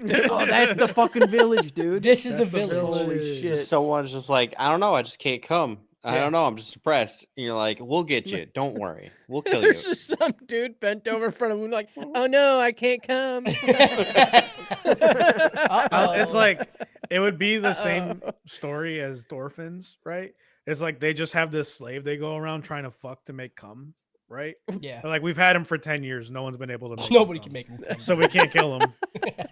Oh, that's the fucking village, dude. This is the That's the village. village. Holy shit. someone's just like, I don't know, I just can't come. I Yeah. don't know, I'm just depressed. And you're like, we'll get you. Don't worry, we'll kill you. There's just some dude bent over in front of him, like, "Oh no, I can't come." It's like it would be the same story as Thorfinn's, right? It's like they just have this slave they go around trying to fuck to make cum, right? Yeah. Like we've had him for 10 years. No one's been able to make him Nobody cum. can make them come. So we can't kill him.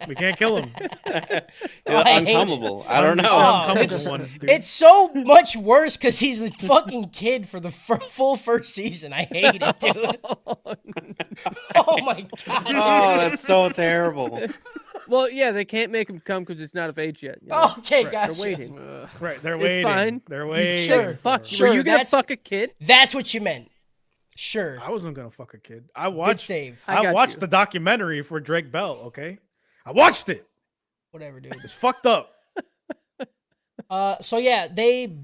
We can't kill him. I hate it. Uncommable. I don't know. Oh, Uncomfortable it's- one, dude. It's so much worse because he's a fucking kid for the full first season. I hate it, dude. Oh my god. Oh, that's so terrible. Well, yeah, they can't make him come because it's not of age yet. you know? Okay, Right, gotcha. They're waiting. Right, they're It's waiting. fine. They're You waiting. Sure. Fuck. Sure, Were you gonna that's- fuck a kid? That's what you meant. Sure. I wasn't gonna fuck a kid. I Good watched. save. I I got watched you. the documentary for Drake Bell. Okay, I watched it. Whatever, dude. It's fucked up. So yeah, they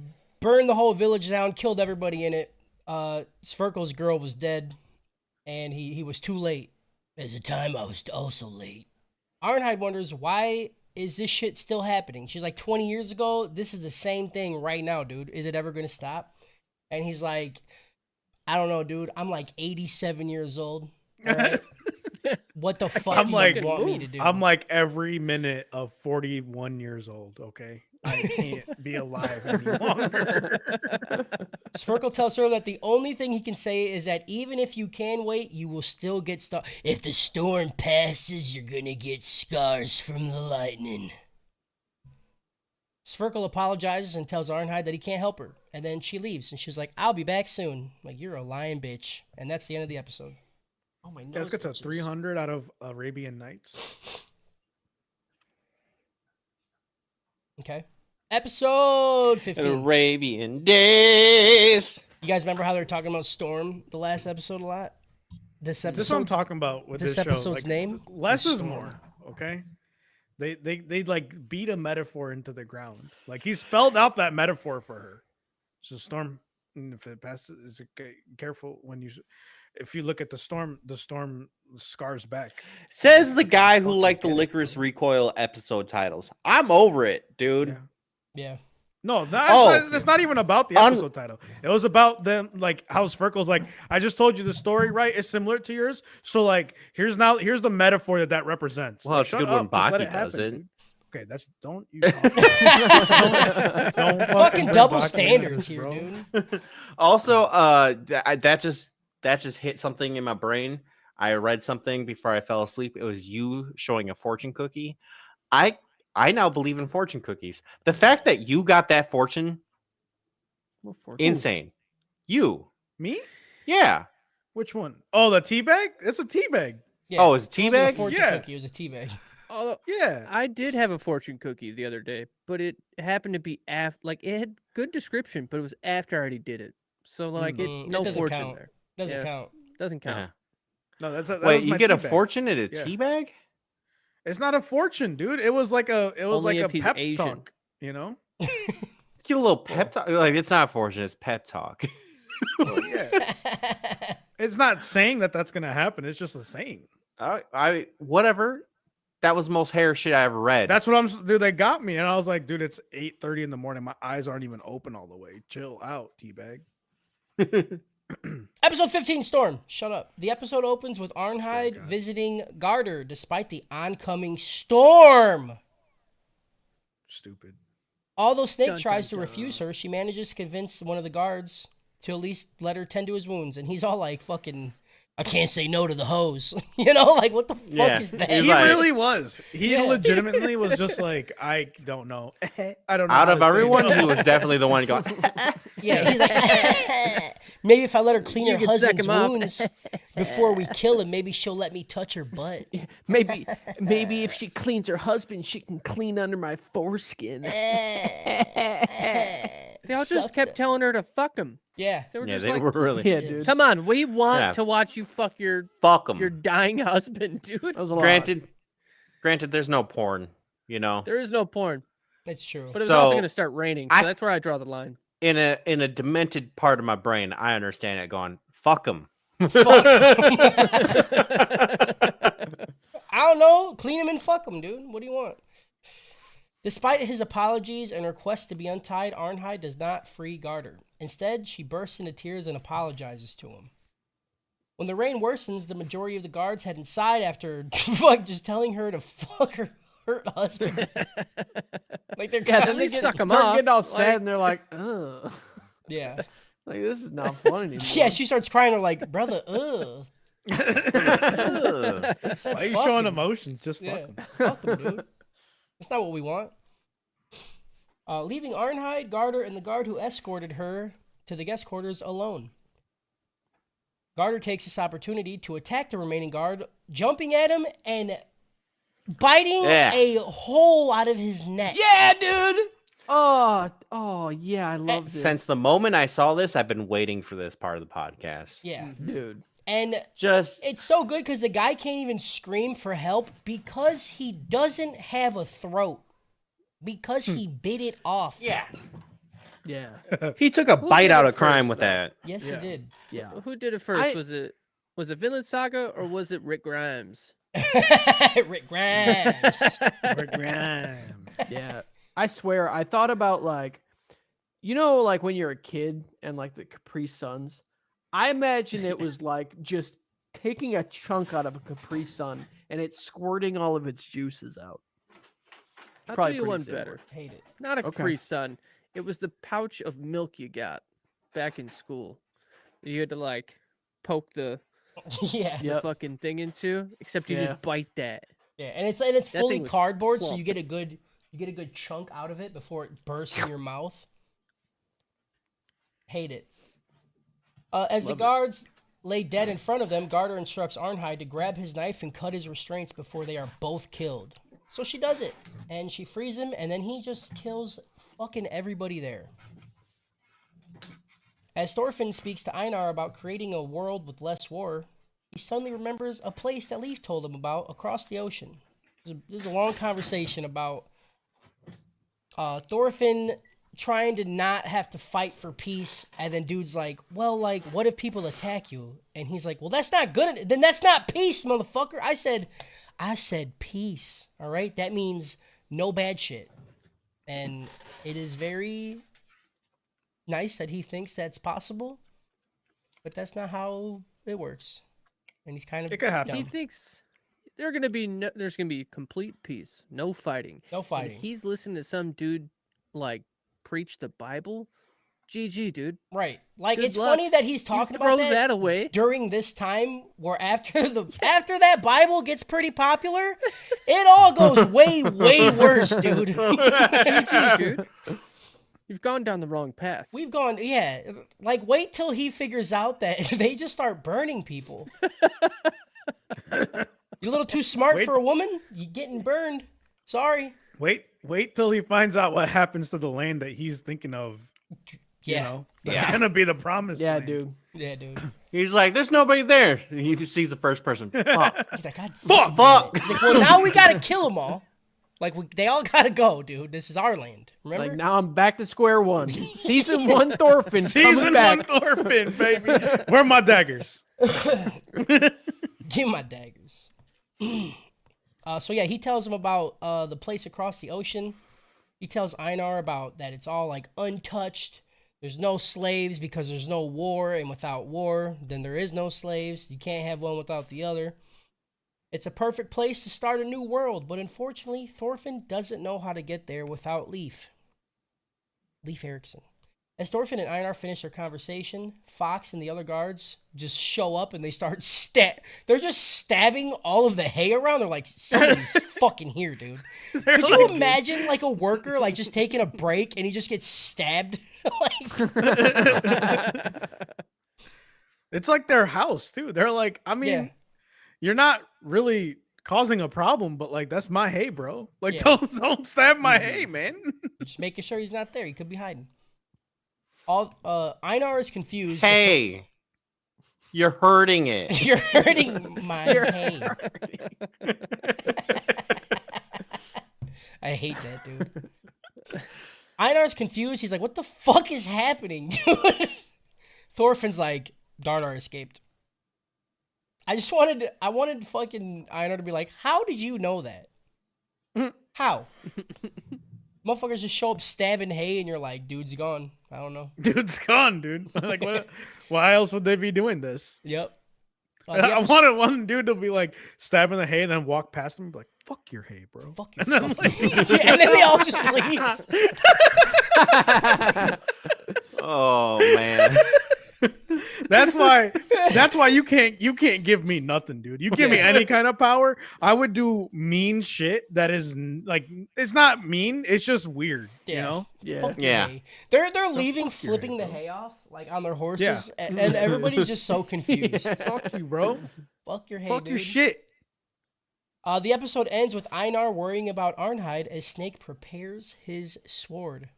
burned the whole village down, killed everybody in it. Sverkel's girl was dead, and he was too late. There's a time I was also late. Ironhide wonders why is this shit still happening? She's like, 20 years ago, this is the same thing right now, dude. Is it ever going to stop? And he's like, I don't know, dude. I'm like 87 years old. All right? What the fuck I'm do like, you want me to do? I'm like every minute of 41 years old. Okay, I can't be alive any longer. Sphyrkle tells her that the only thing he can say is that even if you can wait, you will still get stuck. If the storm passes, you're gonna get scars from the lightning. Sphyrkle apologizes and tells Arnheid that he can't help her, and then she leaves, and she's like, "I'll be back soon." Like, you're a lying bitch, and that's the end of the episode. Oh my This gets a 300 out of Arabian Nights. Okay. Episode 15. Arabian Days. You guys remember how they were talking about Storm the last episode a lot? This episode. This is what I'm talking about with this this show. episode's Like, name less is is Storm. more. Okay. They like beat a metaphor into the ground. Like he spelled out that metaphor for her. So Storm, and if it passes, is it careful when you, if you look at the storm scars back. Says the guy who liked the Licorice Recoil episode titles. I'm over it, dude. Yeah. Yeah. No, that's, Oh. that's not even about the episode title. It was about them, like how Sphyrkle's like, I just told you the story, right? It's similar to yours. So like, here's the metaphor that represents. Well, Like, it's a shut good when up, just let Baki does it. dude. Okay, that's don't you Fucking fucking double bring Baki standards into here, this, dude. Also, that just hit something in my brain. I read something before I fell asleep. It was you showing a fortune cookie. I now believe in fortune cookies. The fact that you got that fortune, insane. You, Me? yeah. Which one? Oh, the tea bag? It's a tea bag. Yeah. Oh, it's a It tea wasn't a bag? fortune Yeah. cookie. It was a tea bag. Although Yeah. I did have a fortune cookie the other day, but it happened to be like it had good description, but it was after I already did it. So like It no doesn't fortune count. there. Doesn't Yeah. count. Doesn't count. Uh-huh. No, that Wait, was you my get a tea bag. fortune in a Yeah. tea bag? It's not a fortune, dude. It was like a Only if he's pep Asian. talk, you know? Get a little pep talk. Like it's not a fortune, it's pep talk. Well, yeah. It's not saying that that's gonna happen. It's just a saying. I whatever. That was the most hair shit I ever read. That's what dude. They got me, and I was like, dude, it's 8:30 in the morning. My eyes aren't even open all the way. Chill out, teabag. Episode 15, Storm. Shut up. The episode opens with Arnheid God. visiting Garter despite the oncoming storm. Stupid. Although Snake Dun, tries dun, to refuse dun. her, she manages to convince one of the guards to at least let her tend to his wounds. And he's all like, fucking, I can't say no to the hose. You know, like, what the fuck Yeah. is that? He's He like- really was. He Yeah. legitimately was just like, I don't know. I don't know. Out how of to say everyone, no. he was definitely the one going. Yeah, he's like, maybe if I let her clean You her can suck husband's him off. wounds before we kill him, maybe she'll let me touch her butt. Maybe if she cleans her husband, she can clean under my foreskin. They all just Suck kept it. telling her to fuck him. Yeah. They were Yeah, just they like, were really. Yeah, dude. come on, we want Yeah. to watch you fuck your Fuck them. dying husband, dude. That was a lot. Granted, there's no porn. You know, There is no porn, That's true. but it was also So, going to start raining, so I- that's where I draw the line. in a demented part of my brain, I understand it. Going fuck them. Fuck 'em. I don't know. Clean him and fuck him, dude. What do you want? Despite his apologies and requests to be untied, Arnheid does not free Garter. Instead, she bursts into tears and apologizes to him. When the rain worsens, the majority of the guards head inside after just telling her to fuck her hurt husband. Like they're Yeah, kind then of they suck 'em start off, getting all sad, like- and they're like, "Ugh, yeah. like this is not fun anymore." Yeah, she starts crying. Her like, brother, ugh. Ugh. I said, Why are you fuck showing him. emotions? Just fuck Yeah, him. fuck him, dude. That's not what we want. Leaving Arnheid, Garter, and the guard who escorted her to the guest quarters alone. Garter takes this opportunity to attack the remaining guard, jumping at him and biting Yeah. a hole out of his neck. Yeah, dude. Oh, yeah, I love this, Since the moment I saw this, I've been waiting for this part of the podcast. Yeah. dude. And Just it's so good because the guy can't even scream for help because he doesn't have a throat. Because he bit it off. yeah. Yeah, He took a Who bite did out it of crime first, with though? that. Yes, Yeah. he did. yeah. Who did it first? I- Was it Vinland Saga or was it Rick Grimes? Rick Grimes. Rick Grimes. Yeah. I swear, I thought about like, like when you're a kid and like the Capri Suns. I imagine it was like just taking a chunk out of a Capri Sun and it's squirting all of its juices out. I'll Probably tell you pretty one similar. better. Hate it. Not a Okay. Capri Sun. It was the pouch of milk you got back in school. You had to like poke the Yeah. Yep. fucking thing into, except you Yeah. just bite that. Yeah, and it's That fully thing was cardboard, so plump. you get a good chunk out of it before it bursts in your mouth. Hate it. As the Love it. guards lay dead in front of them, Garter instructs Arnheid to grab his knife and cut his restraints before they are both killed. So she does it, and she frees him, and then he just kills fucking everybody there. As Thorfinn speaks to Einar about creating a world with less war, he suddenly remembers a place that Leif told him about across the ocean. There's a long conversation about Thorfinn trying to not have to fight for peace, and then dude's like, well, like, what if people attack you? And he's like, well, that's not good. Then that's not peace, motherfucker. I said peace, all right? That means no bad shit. And it is very nice that he thinks that's possible, but that's not how it works. And he's kind of It could happen. He dumb. thinks there's gonna be complete peace, no fighting. No And fighting. he's listening to some dude like preach the Bible. GG, dude. Right. Like, Good it's luck. funny that he's You talking throw about that away. during this time where after that Bible gets pretty popular, it all goes way worse, dude. GG, dude. You've gone down the wrong path. We've gone, yeah. Like, wait till he figures out that they just start burning people. You're a little too smart Wait. for a woman. You getting burned. Sorry. Wait till he finds out what happens to the land that he's thinking of. Yeah. You know, that's Yeah. gonna be the promise. Yeah, land. dude. Yeah, dude. He's like, there's nobody there. And he sees the first person. Fuck. He's like, God Fuck. Fuck. He's like, well, now we gotta kill them all. Like, they all gotta go, dude. This is our land. Remember? Like now I'm back to square one. Season 1 Thorfinn Season coming 1 back. Thorfinn, baby. Where are my daggers? Give my daggers. So yeah, he tells him about the place across the ocean. He tells Einar about that it's all like untouched. There's no slaves because there's no war, and without war, then there is no slaves. You can't have one without the other. It's a perfect place to start a new world, but unfortunately, Thorfinn doesn't know how to get there without Leif Erikson. As Thorfinn and Einar finish their conversation, Fox and the other guards just show up and they start they're just stabbing all of the hay around. They're like, somebody's fucking here, dude. Could you imagine like a worker like just taking a break and he just gets stabbed? Like, It's like their house too. They're like, I mean, Yeah. you're not really causing a problem, but like that's my hay, bro. Like Yeah. don't stab my hay, man. just making sure he's not there. He could be hiding. Einar is confused. Hey, you're hurting it. You're hurting my hay. I hate that, dude. Einar's confused. He's like, what the fuck is happening, dude? Thorfinn's like, Dardar escaped. I wanted fucking Einar to be like, how did you know that? How? Motherfuckers just show up stabbing hay and you're like, dude's gone. I don't know. Dude's gone, dude. Like what? Why else would they be doing this? Yep. I wanted one dude to be like stabbing the hay and then walk past him and be like, fuck your hay, bro. Fuck you. And then, Fuck you. And then they all just leave. Oh man. That's why you can't give me nothing, dude. You give me any kind of power, I would do mean shit that is like, it's not mean, it's just weird, you Yeah. know? Yeah. Fuck your Yeah. hay. They're leaving, fuck your flipping hay, the bro. hay off like on their horses, and everybody's just so confused. Fuck you, bro. Fuck your hay, Fuck dude. your shit. The episode ends with Einar worrying about Arnheid as Snake prepares his sword.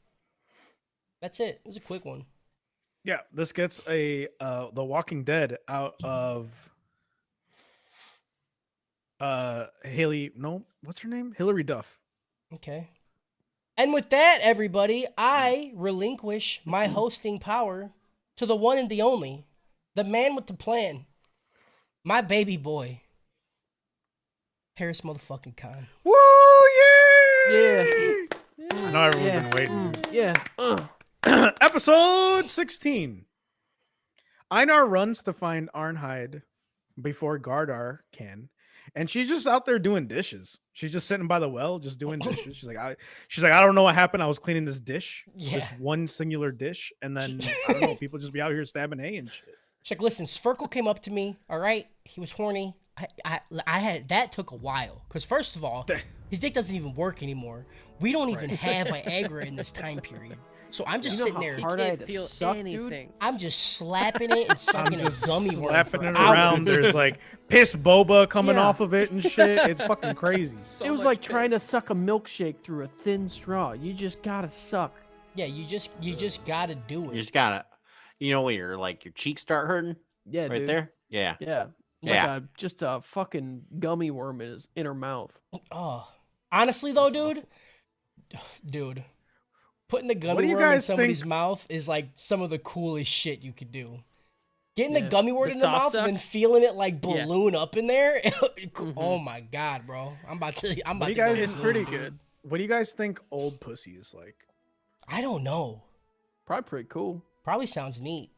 That's it. It was a quick one. Yeah, this gets The Walking Dead out of Haley. No, what's her name? Hillary Duff. Okay. And with that, everybody, I relinquish my hosting power to the one and the only, the man with the plan, my baby boy, Harris motherfucking Khan. Woo! Yeah. I know everyone's Yeah. been waiting. Yeah. Episode 16. Einar runs to find Arnheid before Gardar can, and she's just out there doing dishes. She's just sitting by the well, just doing dishes. She's like, I don't know what happened. I was cleaning this dish, just one singular dish, and then I don't know. People just be out here stabbing hay and shit. She's like, listen, Sverkel came up to me. All right, he was horny. I had that took a while because first of all, his dick doesn't even work anymore. We don't even have Viagra in this time period. So I'm just sitting there. hard I Can't had to feel suck, anything. dude? I'm just slapping it and sucking a gummy worm slapping for it hours. around. There's like piss boba coming Yeah. off of it and shit. It's fucking crazy. So It was much like trying to piss. suck a milkshake through a thin straw. You just gotta suck. Yeah, you just gotta do it. You just gotta, when your cheeks start hurting Yeah, right dude. there. Yeah. Yeah. Yeah. Like just a fucking gummy worm in her mouth. Oh, honestly though, dude, putting the do gummy you worm in guys somebody's think- mouth is like some of the coolest shit you could do. Getting the Yeah. gummy worm The in the soft mouth and then suck? feeling it like Yeah. balloon up in there. Oh my god, bro! I'm about to do you go guys- It's zoom, pretty dude. good. What do you guys think old pussy is like? I don't know. Probably pretty cool. Probably sounds neat.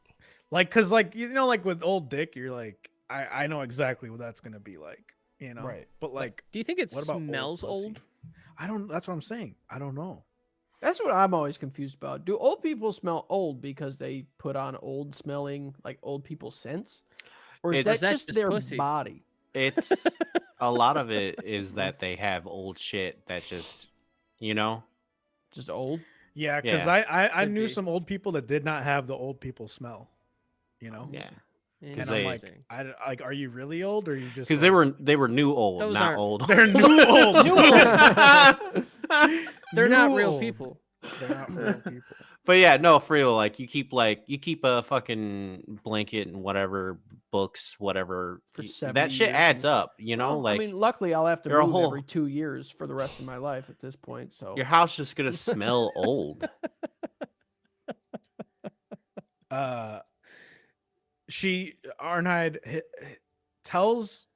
Like, cause like like with old dick, you're like, I know exactly what that's gonna be like, Right. But like, Do you think it what about smells pussy? old? I don't. That's what I'm saying. I don't know. That's what I'm always confused about. Do old people smell old because they put on old smelling, like old people scents? Or is It's- that Is that just just their pussy? body? It's a lot of it is that they have old shit that just, Just old? Yeah, because Yeah. I Could knew be. some old people that did not have the old people smell. yeah. And I'm they- like, are you really old or are you just? Because like, they were new old, Those not aren't- old. they're new old. New old. They're not New real old. people. They're not real people. But yeah, no, for real. You keep a fucking blanket and whatever books, whatever. For y- 70 that shit years adds and- up. Well, I mean, luckily I'll have to you're a move whole- every 2 years for the rest of my life at this point. So your house just gonna smell old. Arnheid tells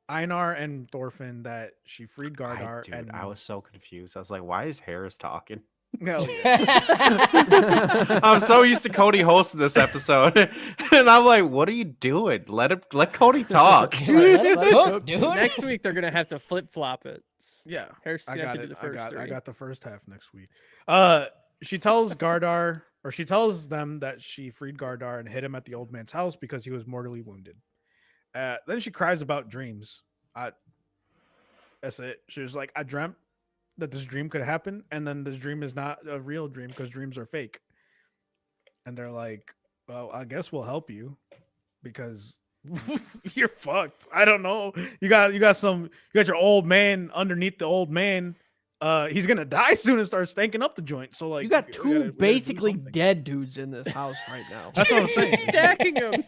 Einar and Thorfinn that she freed Gardar, Dude, and I was so confused. I was like, why is Harris talking? hell yeah. I'm so used to Cody hosting this episode, and I'm like, "What are you doing? Let Cody talk." Let it cook, dude. Next week they're gonna have to flip flop it. Yeah, Harris is I gonna have got to do it. the first I three. got the first half next week. She tells Gardar, or she tells them that she freed Gardar and hid him at the old man's house because he was mortally wounded. Then she cries about dreams. That's it. She was like, I dreamt that this dream could happen, and then this dream is not a real dream because dreams are fake. And they're like, well, I guess we'll help you because you're fucked. I don't know. You got your old man underneath the old man. He's gonna die soon and start stanking up the joint. So like, you got we two gotta do basically something. dead dudes in this house right now. That's what I'm saying. Stacking them.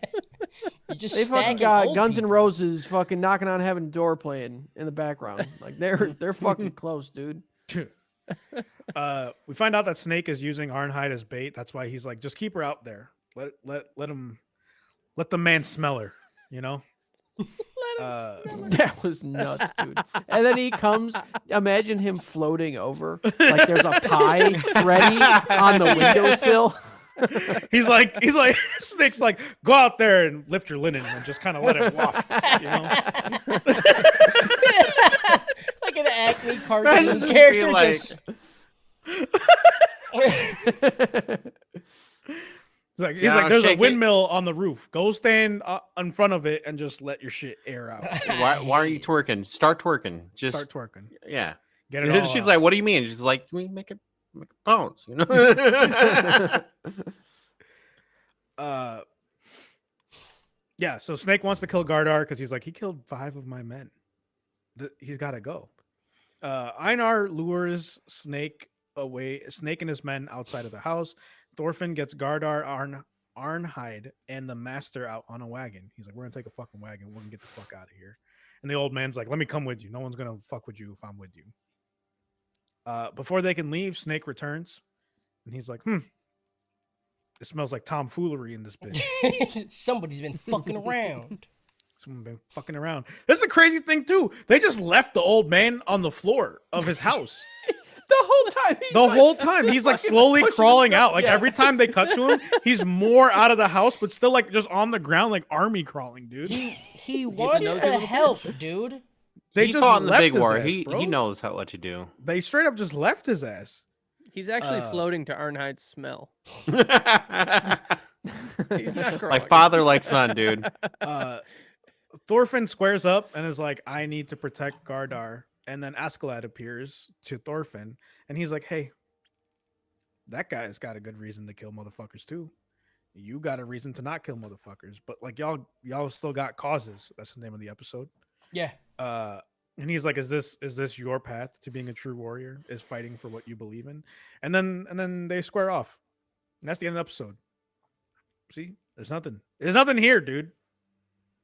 You just They fucking stacking got old Guns N' people. Roses fucking knocking on heaven's door playing in the background. Like they're fucking close, dude. We find out that Snake is using Arnheid as bait. That's why he's like, just keep her out there. Let the man smell her. You know. That was nuts, dude. And then he comes. Imagine him floating over like there's a pie ready on the windowsill. He's like Snake's like, go out there and lift your linen and just kind of let it waft. You know. Like an Acme Imagine cartoon just being character. like- Just... He's Yeah, like, there's a shake it. windmill on the roof. Go stand in front of it and just let your shit air out. Why are you twerking? Start twerking. Just Start twerking. yeah. Get it all She's out. like, "What do you mean?" She's like, "We make it bounce," you know. Yeah, so Snake wants to kill Gardar because he's like, he killed 5 of my men. He's got to go. Einar lures Snake away, Snake and his men outside of the house. Thorfinn gets Gardar, Arnheid, and the master out on a wagon. He's like, we're going to take a fucking wagon. We're going to get the fuck out of here. And the old man's like, let me come with you. No one's going to fuck with you if I'm with you. Before they can leave, Snake returns. And he's like, it smells like tomfoolery in this bitch. Somebody's been fucking around. Someone been fucking around. That's the crazy thing too. They just left the old man on the floor of his house. The whole time. The whole time he's like fucking slowly pushing crawling him. out. Like Yeah. every time they cut to him, he's more out of the house, but still like just on the ground, like army crawling, dude. He wants nosy to little help, dude. They he just fought in the left big his war. ass, He bro. knows what to do. They straight up just left his ass. He's actually Uh, floating to Arnheid's smell. He's not crawling. Like father, like son, dude. Thorfinn squares up and is like, I need to protect Gardar. And then Askeladd appears to Thorfinn and he's like, hey, that guy's got a good reason to kill motherfuckers too. You got a reason to not kill motherfuckers, but like y'all still got causes. That's the name of the episode. Yeah. And he's like, is this your path to being a true warrior? Is fighting for what you believe in? And then they square off. And that's the end of the episode. See, there's nothing here, dude.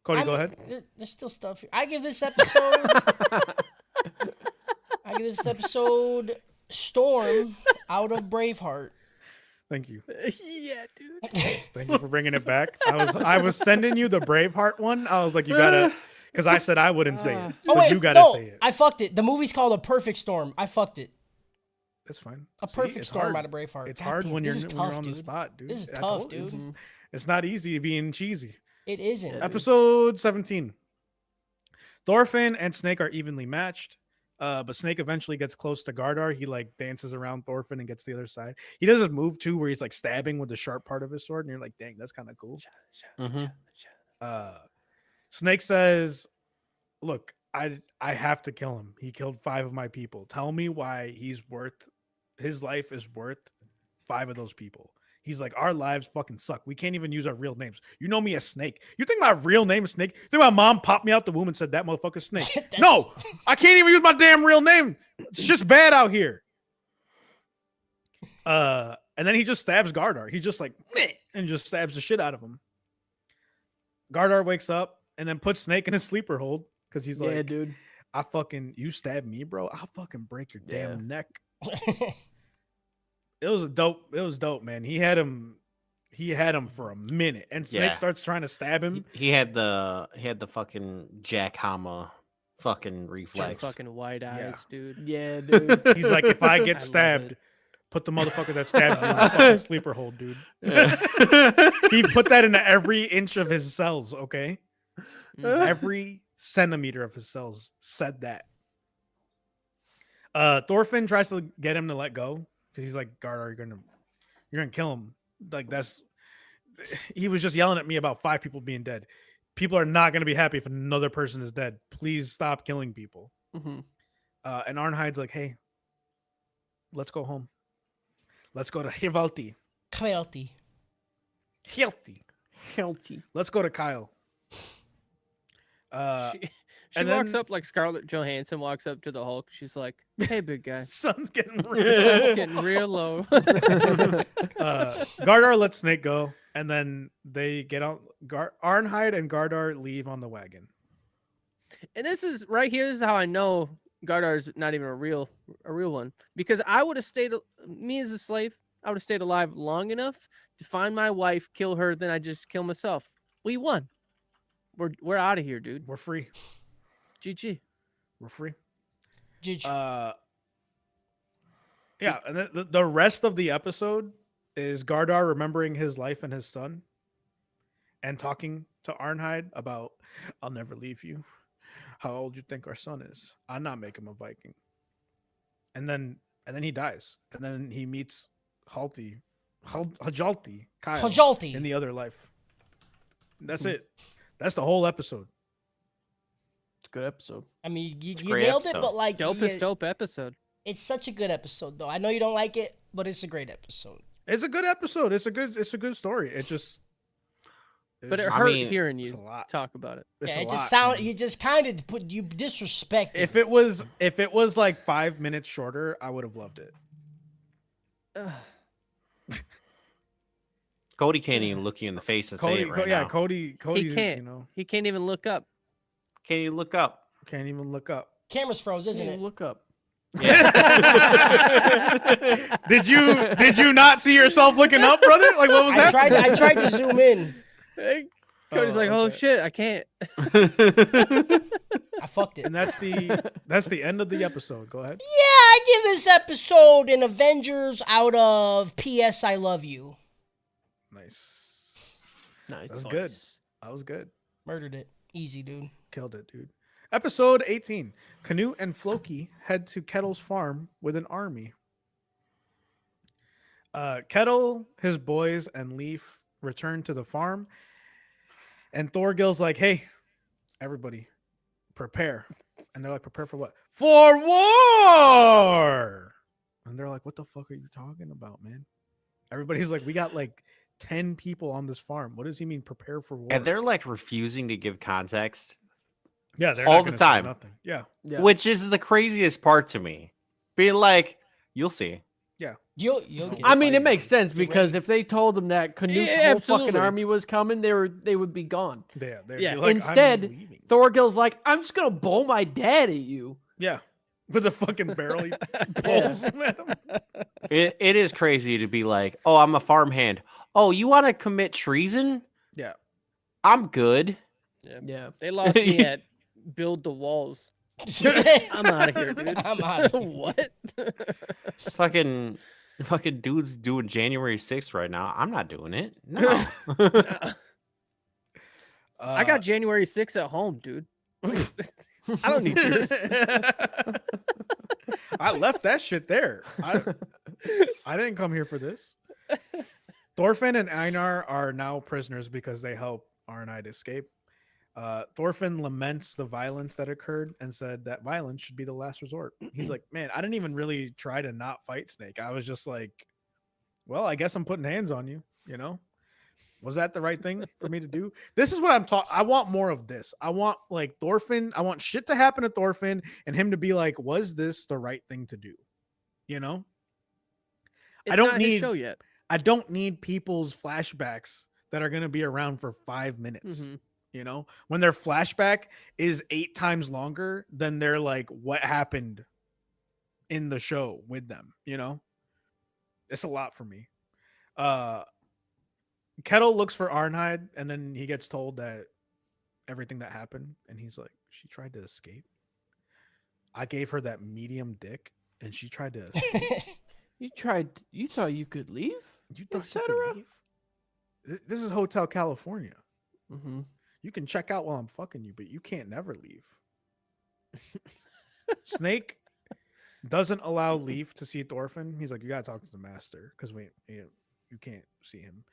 Cody, go ahead. There's still stuff here. I give this episode Storm out of Braveheart. Thank you. Yeah, dude. Thank you for bringing it back. I was sending you the Braveheart one. I was like, you gotta, because I said I wouldn't say it, so you gotta say it. I fucked it. The movie's called A Perfect Storm. I fucked it. That's fine. A See, Perfect it's Storm hard. out of Braveheart. It's God hard damn, when you're this is when you're tough, on the dude. spot, dude. This is I tough, told you, dude. It's not easy being cheesy. It isn't. Episode 17. Thorfinn and Snake are evenly matched. But Snake eventually gets close to Gardar. He like dances around Thorfinn and gets to the other side. He does this move too where he's like stabbing with the sharp part of his sword, and you're like, dang, that's kind of cool. Snake says, look, I have to kill him. He killed 5 of my people. Tell me why his life is worth 5 of those people. He's like, our lives fucking suck. We can't even use our real names. You know me as Snake. You think my real name is Snake? You think my mom popped me out the womb and said that motherfucker's Snake? No, I can't even use my damn real name. It's just bad out here. And then he just stabs Gardar. He's just like, meh, and just stabs the shit out of him. Gardar wakes up and then puts Snake in a sleeper hold because he's like, Yeah, dude. you stab me, bro. I'll fucking break your damn neck. It was dope, man. He had him for a minute, and Snake starts trying to stab him. He had the fucking jackhammer fucking reflex. Fucking wide eyes, dude. Yeah, dude. He's like, if I get I love stabbed, it. put the motherfucker that stabbed you in a fucking sleeper hold, dude. He put that into every inch of his cells, okay? Every centimeter of his cells said that. Thorfinn tries to get him to let go because he's like, Gardar, you're gonna kill him. Like he was just yelling at me about 5 people being dead. People are not gonna be happy if another person is dead. Please stop killing people. Mm-hmm. And Arnheid's like, hey, let's go home. Let's go to Hivalti. Healthy. Healthy. Let's go to Kyle. She and walks then- up like Scarlett Johansson walks up to the Hulk. She's like, "Hey, big guy, Sun's getting sun's real. getting real low." Gardar lets Snake go, and then they get on. Arnheid and Gardar leave on the wagon. And this is right here. This is how I know Gardar's not even a real one, because I would have stayed. Me as a slave, I would have stayed alive long enough to find my wife, kill her, then I just kill myself. We won. We're out of here, dude. We're free. GG. We're free. GG. Yeah, and the rest of the episode is Gardar remembering his life and his son, and talking to Arnheid about, "I'll never leave you. How old you think our son is? I'm not making him a Viking." And then he dies, and then he meets Hajalti, Kyle, Hajalti. in the other life. That's it. That's the whole episode. It's a good episode. I mean, you great nailed it, episode. but like, Dopest dope episode. it's such a good episode, though. I know you don't like it, but it's a great episode. It's a good episode. It's a good story. It just, But it just- hurt mean, hearing it's you a lot. talk about it. It's Yeah, a it just lot, sound. man. You just kind of put you disrespected. If it was like 5 minutes shorter, I would have loved it. Cody can't even look you in the face and say Cody, it right yeah, now. Cody's, can't. you know, He can't even look up. Can you look up? can't even look up. Camera's froze, isn't it? Look up. Yeah. Did you not see yourself looking up, brother? Like what was happening? I tried to zoom in. Cody's like, oh okay. shit, I can't. I fucked it. And that's the end of the episode. Go ahead. Yeah, I give this episode an Avengers out of P.S. I love you. Nice. Nice. That's good. That was good. Murdered it. Easy, dude. Killed it, dude. Episode 18. Canute and Floki head to Kettle's farm with an army. Kettle, his boys, and Leaf return to the farm. And Thorgil's like, hey, everybody, prepare. And they're like, prepare for what? For war! And they're like, what the fuck are you talking about, man? Everybody's like, we got like 10 people on this farm. What does he mean, prepare for war? And they're like refusing to give context, yeah, they're all not the gonna say time. nothing. Yeah. Yeah. which is the craziest part to me. Being like, you'll see. You'll get I mean, it fighting makes them. sense Get because ready. if they told them that Canute's Yeah, whole fucking absolutely. army was coming, they would be gone. Yeah. They'd Yeah. be like, Instead, I'm leaving. Thorgil's like, I'm just gonna bowl my dad at you. Yeah. With a fucking barrel he pulls him at him. It is crazy to be like, oh, I'm a farmhand. Oh, you want to commit treason? Yeah. I'm good. Yeah. They lost me at build the walls. I'm out of here, dude. I'm out of here. What? Fucking dude's doing January 6th right now. I'm not doing it. No. I got January 6th at home, dude. I don't need yours. I left that shit there. I didn't come here for this. Thorfinn and Einar are now prisoners because they help Arnheid escape. Thorfinn laments the violence that occurred and said that violence should be the last resort. He's like, man, I didn't even really try to not fight Snake. I was just like, well, I guess I'm putting hands on you, you know? Was that the right thing for me to do? This is what I'm talking. I want more of this. I want like Thorfinn. I want shit to happen to Thorfinn and him to be like, was this the right thing to do? You know? It's don't not his need- show yet. I don't need people's flashbacks that are going to be around for 5 minutes. Mhm. You know, when their flashback is 8 times longer than their like what happened in the show with them, you know, it's a lot for me. Kettle looks for Arnheid and then he gets told that everything that happened, and he's like, she tried to escape. I gave her that medium dick and she tried to escape. You thought you could leave? You thought you cetera? could leave? This is Hotel California. Mm-hmm. You can check out while I'm fucking you, but you can't never leave. Snake doesn't allow Leaf to see Thorfinn. He's like, you gotta talk to the master because you can't see him.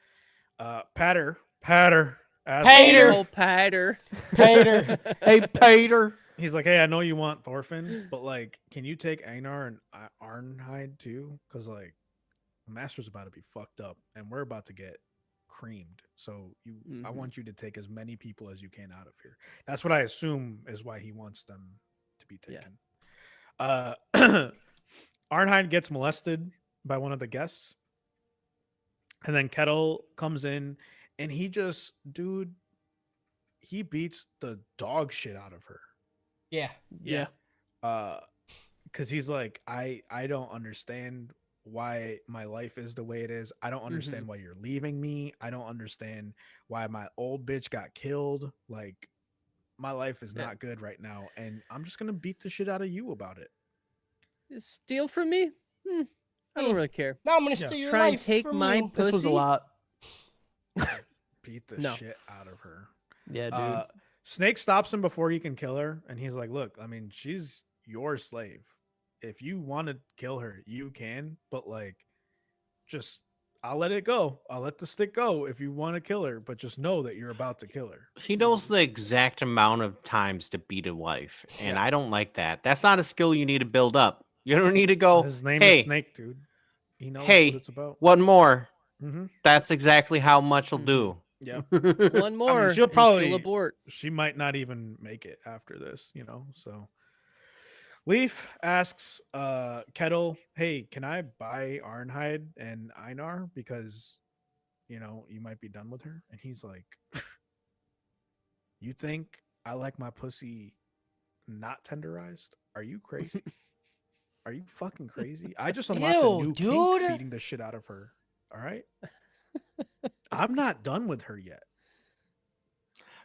Patter, Pater. Oh, Pater. Pater. Hey, Peter. he's like, hey, I know you want Thorfinn, but like, can you take Einar and Arnheid too? Because like, the master's about to be fucked up, and we're about to get creamed. So I Mhm. want you to take as many people as you can out of here. That's what I assume is why he wants them to be Yeah. taken. Arnheid gets molested by one of the guests, and then Kettle comes in, and he beats the dog shit out of her. Yeah. Yeah. Because he's like, I don't understand why my life is the way it is. I don't understand why you're leaving me. I don't understand why my old bitch got killed. Like, my life is Yeah. not good right now, and I'm just gonna beat the shit out of you about it. Steal from me? I don't really care. Now I'm gonna Yeah. steal your Try and life take from my you. This was a Pussy? lot. Beat the No. shit out of her. Yeah, dude. Snake stops him before he can kill her, and he's like, look, I mean, she's your slave. If you want to kill her, you can, but like, just I'll let it go. I'll let the stick go if you want to kill her, but just know that you're about to kill her. He knows the exact amount of times to beat a wife, and I don't like that. That's not a skill you need to build up. You don't need to go, His name hey, is Snake, dude. He knows hey, what it's about. one more. Mm-hmm. That's exactly how much will do. Yeah. One more. she'll and probably- abort. She might not even make it after this, you know. So Leaf asks Kettle, hey, can I buy Arnheid and Einar because you know you might be done with her? And he's like, you think I like my pussy not tenderized? Are you crazy? Are you fucking crazy? I just unlocked a Ew, new dude. kink beating the shit out of her. All right. I'm not done with her yet.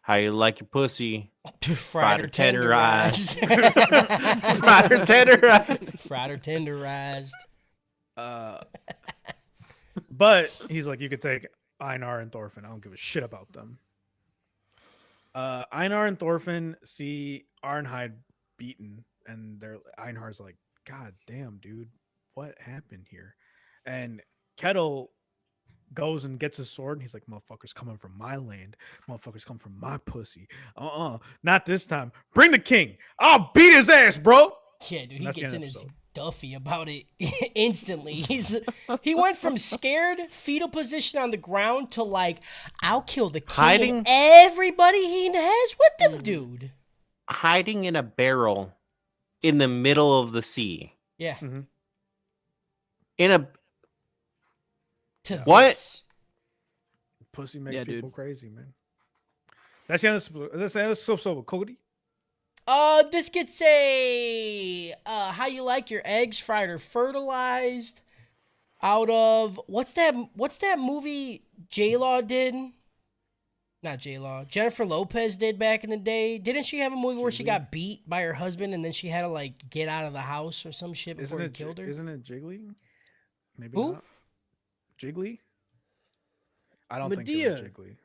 How you like your pussy? Fried or tenderized. tenderized. Fried or tenderized? Fried or tenderized. But he's like, you could take Einar and Thorfinn. I don't give a shit about them. Einar and Thorfinn see Arnheid beaten, and Einar's like, God damn, dude, what happened here? And Kettle goes and gets his sword, and he's like, motherfuckers coming from my land. Motherfuckers come from my pussy. Not this time. Bring the king. I'll beat his ass, bro. Yeah, dude, he That's the gets end in of the his episode. Duffy about it instantly. He went from scared fetal position on the ground to like, I'll kill the king Hiding? and everybody he has with him, dude. Hiding in a barrel in the middle of the sea. Yeah. In a To What? this. Pussy makes Yeah, people dude. crazy, man. That's the end of so Cody. This gets a how you like your eggs, fried or fertilized, out of what's that movie J-Law did? Not J-Law. Jennifer Lopez did back in the day. Didn't she have a movie where she got beat by her husband and then she had to like get out of the house or some shit before he killed her? Isn't it Jiggly? Maybe Who? not. Jiggly? I don't Medea. think it was Jiggly.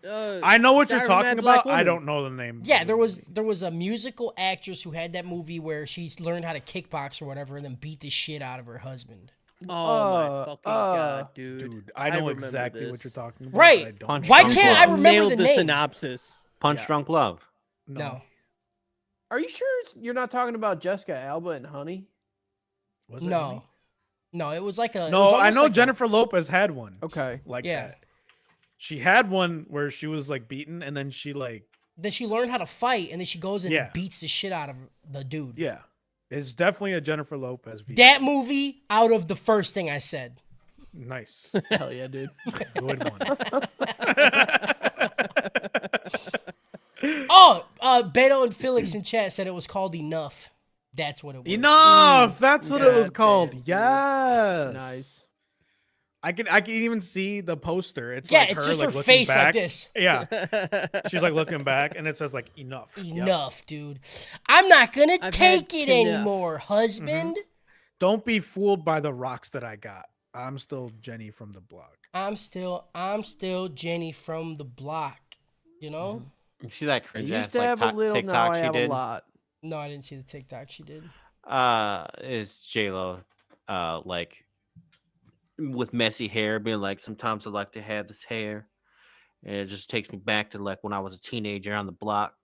Uh, I know what you're Diary of a talking Mad Black about. I Woman. don't know the name. Yeah, of there the was movie. a musical actress who had that movie where she learned how to kickbox or whatever and then beat the shit out of her husband. Oh my fucking god, dude! Dude, I know remember exactly what this. you're talking about. Right. but I don't Punch know. Why Drunk can't I Love. remember Nailed the the name? synopsis. Punch Yeah. Drunk Love. No. Are you sure you're not talking about Jessica Alba and Honey? Was it No. Honey? No, it was like a. it No, was I almost know like a- Jennifer Lopez had one. Okay. Like Yeah. that. She had one where she was like beaten, and then she like, Then she learned how to fight, and then she goes and Yeah. beats the shit out of the dude. yeah, it's definitely a Jennifer Lopez. V. That movie out of the first thing I said. Nice, Hell yeah, dude. good one. Oh, Beto and Felix in chat said it was called Enough. That's what it was. Enough. That's what it was God called. damn, dude. Yes. Nice. I can even see the poster. It's Yeah, like it's her, just like, her looking face like back. this. Yeah, she's like looking back, and it says like enough. Yep. Enough, dude. I'm not gonna I've take had it enough. anymore, husband. Don't be fooled by the rocks that I got. I'm still Jenny from the block. I'm still Jenny from the block. You know? You see that I cringe used ass to like have a little, now TikTok I she have a did? lot. No, I didn't see the TikTok she did. It's J-Lo, like with messy hair, being like, sometimes I like to have this hair, and it just takes me back to like when I was a teenager on the block.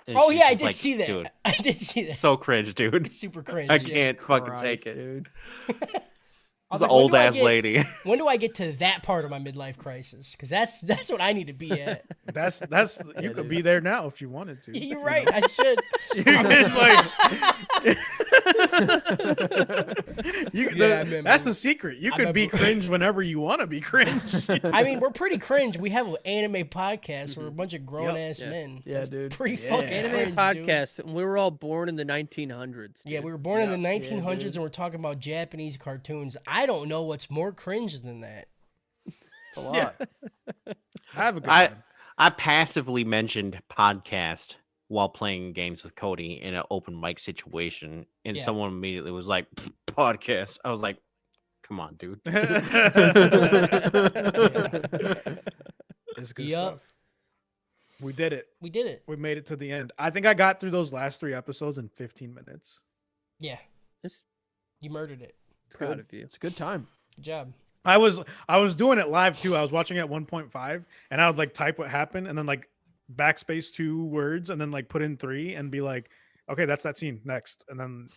And Oh she's yeah, I just did like, see that. Dude, I did see that. so cringe, dude. Super cringe. I yeah. can't fucking Christ, take it. dude. I It's was an like, when old do I ass get- lady. When do I get to that part of my midlife crisis? Because that's what I need to be at. That's you could dude. be there now if you wanted to. You're right. I should. You could, like, Yeah, I remember. that's the secret. You I could be remember. cringe whenever you want to be cringe. I mean, we're pretty cringe. We have an anime podcast. We're a bunch of grown ass Yeah. men. Yeah, That's dude. Pretty Yeah. fucking Anime cringe, dude. podcast, and we were all born in the 1900s. Yeah, dude. we were born in the Yeah. 1900s dude. and we're talking about Japanese cartoons. I don't know what's more cringe than that. A lot. Yeah. Have a good I- time. I passively mentioned podcast while playing games with Cody in an open mic situation, and Yeah. someone immediately was like, podcast. I was like, come on, dude. It's good Yup. stuff. We did it. We did it. We made it to the end. I think I got through those last 3 episodes in 15 minutes. Yeah, Just you murdered it. proud of you. It's a good time. Good job. I was doing it live too. I was watching at 1.5 and I would like type what happened and then like backspace 2 words and then like put in 3 and be like, okay, that's that scene next. And then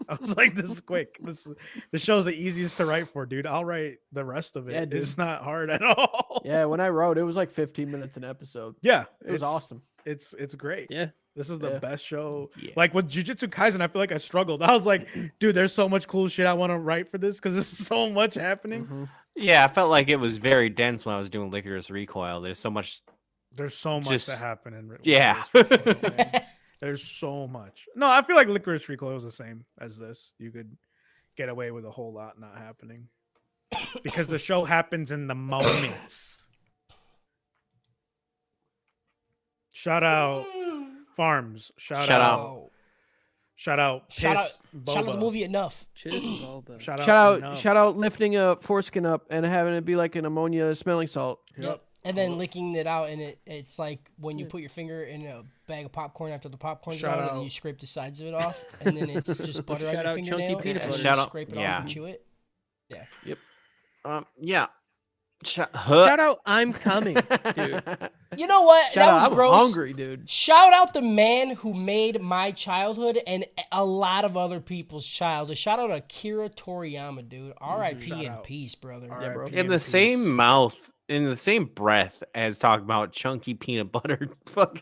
I was like, this is quick. This show's the easiest to write for, dude. I'll write the rest of it. Yeah, dude. It's not hard at all. Yeah, when I wrote, it was like 15 minutes an episode. Yeah. It was awesome. It's great. Yeah. This is the Yeah. best show. Yeah. Like with Jujutsu Kaisen, I feel like I struggled. I was like, dude, there's so much cool shit I want to write for this because there's so much happening. Mhm. Yeah, I felt like it was very dense when I was doing Licorice Recoil. There's so much. There's so much Just- to happen in Yeah. Licorice Recoil, man. There's so much. No, I feel like Licorice Recoil is the same as this. You could get away with a whole lot not happening because the show happens in the moments. Shout out Farms. Shout Shout out. out. Shout out. Piss Shout out the Boba. movie Enough. Chiz Boba. Shout out. Shout out, Enough. shout out, lifting a foreskin up and having it be like an ammonia smelling salt. Yep. And then licking it out, and it's like when you put your finger in a bag of popcorn after the popcorn's Shout gone, and out. then you scrape the sides of it off, and then it's just butter on Shout your out chunky fingernail, peanut and butter. then Shout you out- scrape it yeah. off and chew it. Yeah. Shout out, I'm coming, dude. You know what? Shout that out, was I'm gross. hungry, dude. Shout out the man who made my childhood and a lot of other people's childhood. Shout out Akira Toriyama, dude. R.I.P. Shout in out. peace, brother. Yeah, bro. RIP In the peace. same mouth, in the same breath as talking about chunky peanut butter. Fuck.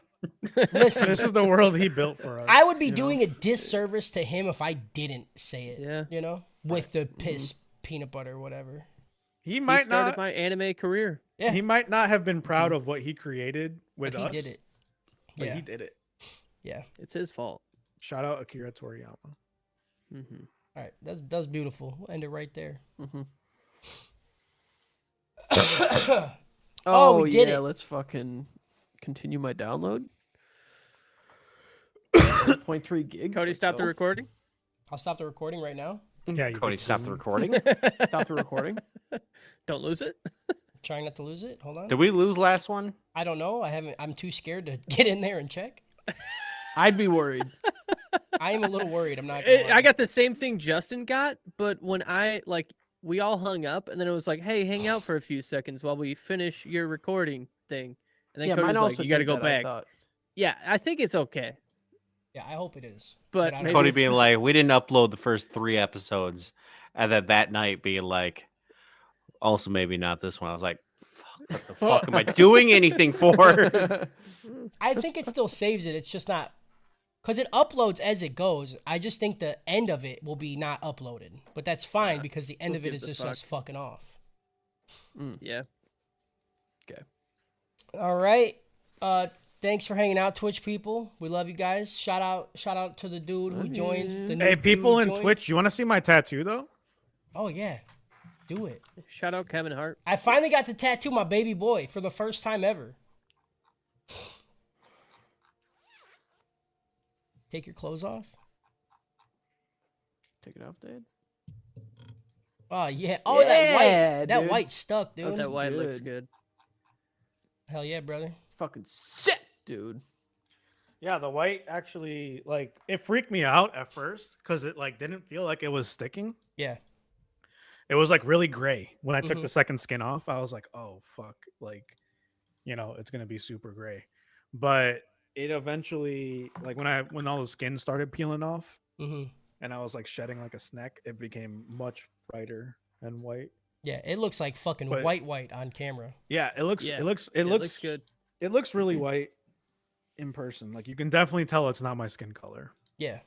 Listen, This is the world he built for us. I would be you know? doing a disservice to him if I didn't say it. Yeah. You know, with the piss peanut butter, whatever. He He might started not. my anime career. Yeah. He might not have been proud of what he created with But he us. did it. But Yeah. he did it. Yeah. It's his fault. Shout out Akira Toriyama. Mm-hmm. All right. That's beautiful. We'll end it right there. Mm-hmm. Oh, we did yeah, it. let's fucking continue my download. 0.3 gigs. Cody, let's stop the go. recording. I'll stop the recording right now. Yeah, you Cody, did. stop the recording. Stop the recording. Don't lose it. Trying not to lose it. Hold on. Did we lose last one? I don't know. I'm too scared to get in there and check. I'd be worried. I am a little worried. I'm not. Gonna lie. I got the same thing Justin got, but when we all hung up, and then it was like, "Hey, hang out for a few seconds while we finish your recording thing," and then Yeah, Cody mine was also like, "You got to did go that, I back." thought. Yeah, I think it's okay. Yeah, I hope it is. But I don't maybe know. Cody it's- being like, we didn't upload the first 3 episodes, and then that night being like, also maybe not this one. I was like, fuck, what the fuck am I doing anything for? I think it still saves it. It's just not because it uploads as it goes. I just think the end of it will be not uploaded, but that's fine because the end Who of it gives is a just fuck? us fucking off. Yeah. All right. Thanks for hanging out, Twitch people. We love you guys. Shout out to the dude who joined. The new Hey, dude people who in joined. Twitch, you want to see my tattoo though? Oh yeah, do it. Shout out Kevin Hart. I finally got to tattoo my baby boy for the first time ever. Take your clothes off. Take it off, Dad. Oh yeah. Oh that white. Yeah, That dude. white stuck, Oh, dude. that white looks good. good. Hell yeah, brother. Fucking sick, dude. Yeah, the white actually like it freaked me out at first because it like didn't feel like it was sticking. Yeah. It was like really gray. When I took Mhm. the second skin off, I was like, oh fuck, like, it's gonna be super gray. But it eventually, like when all the skin started peeling off Mm-hmm. and I was like shedding like a snack, it became much brighter and white. Yeah, it looks like fucking But- white on camera. Yeah, it looks Yeah, it looks It looks good. It looks really white in person. Like you can definitely tell it's not my skin color. Yeah.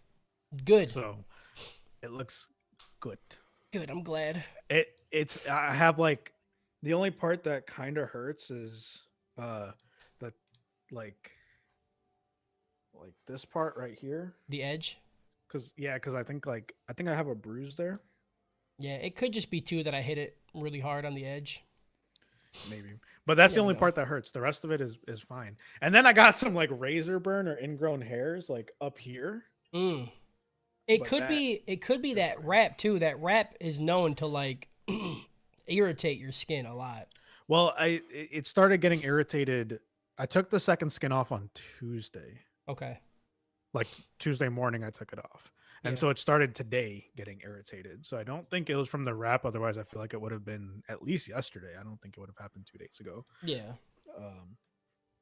Good. So it looks good. Good. I'm glad. It's I have like the only part that kind of hurts is the like this part right here The edge. because I think I have a bruise there Yeah, it could just be too that I hit it really hard on the edge. maybe, but that's the never only know. part that hurts. The rest of it is fine. And then I got some like razor burn or ingrown hairs like up here. Mm. It But could that- be that wrap too. That wrap is known to like irritate your skin a lot. Well, it started getting irritated. I took the second skin off on Tuesday. Okay. Like Tuesday morning, I took it off. And Yeah. so it started today getting irritated. So I don't think it was from the wrap. Otherwise, I feel like it would have been at least yesterday. I don't think it would have happened 2 days ago. Yeah.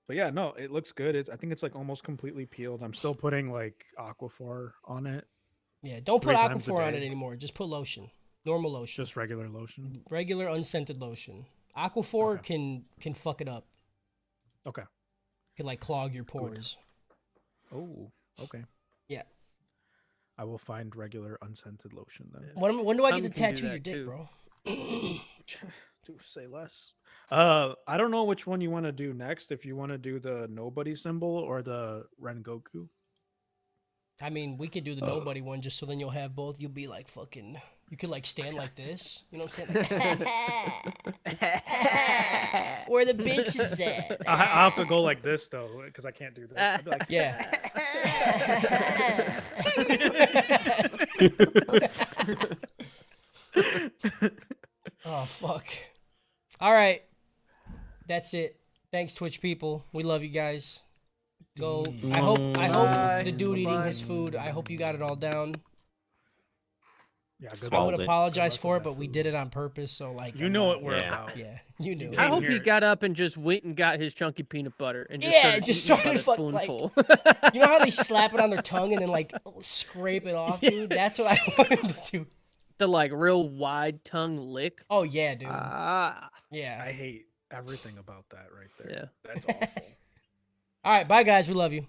But yeah, no, it looks good. I think it's like almost completely peeled. I'm still putting like Aquaphor on it, Yeah. Don't put 3 times a Aquaphor on it day. anymore. Just put lotion. Normal lotion. just regular lotion. Regular unscented lotion. Aquaphor Okay. can fuck it up. Okay. Can like clog your pores. Oh, okay. Yeah. I will find regular unscented lotion then. When do I get Some to can do tattoo your that, dick, too. bro? To say less. I don't know which one you want to do next. If you want to do the nobody symbol or the Rengoku. I mean, we could do the nobody one just so then you'll have both. You'll be like fucking. You could like stand like this. You know what I'm saying? Where the bitches at? I have to go like this though, because I can't do this. I'd be like, Yeah. Oh fuck. All right. That's it. Thanks, Twitch people. We love you guys. Go. I hope Bye. the dude eating Bye. his food. I hope you got it all down. yeah, good I Swallowed would it. apologize Good luck for it, with but that we food. did it on purpose. So like, You I'm know not- what we're Yeah. about. Yeah, you knew. You I came hope he here- got up and just went and got his chunky peanut butter and just Yeah, started just eating started about a fuck- like- spoonful. You know how they slap it on their tongue and then like scrape it off, dude? That's what I wanted to do. The like real wide tongue lick. Oh yeah, dude. Ah, Yeah. I hate everything about that right there. Yeah. That's awful. All right, bye guys. We love you.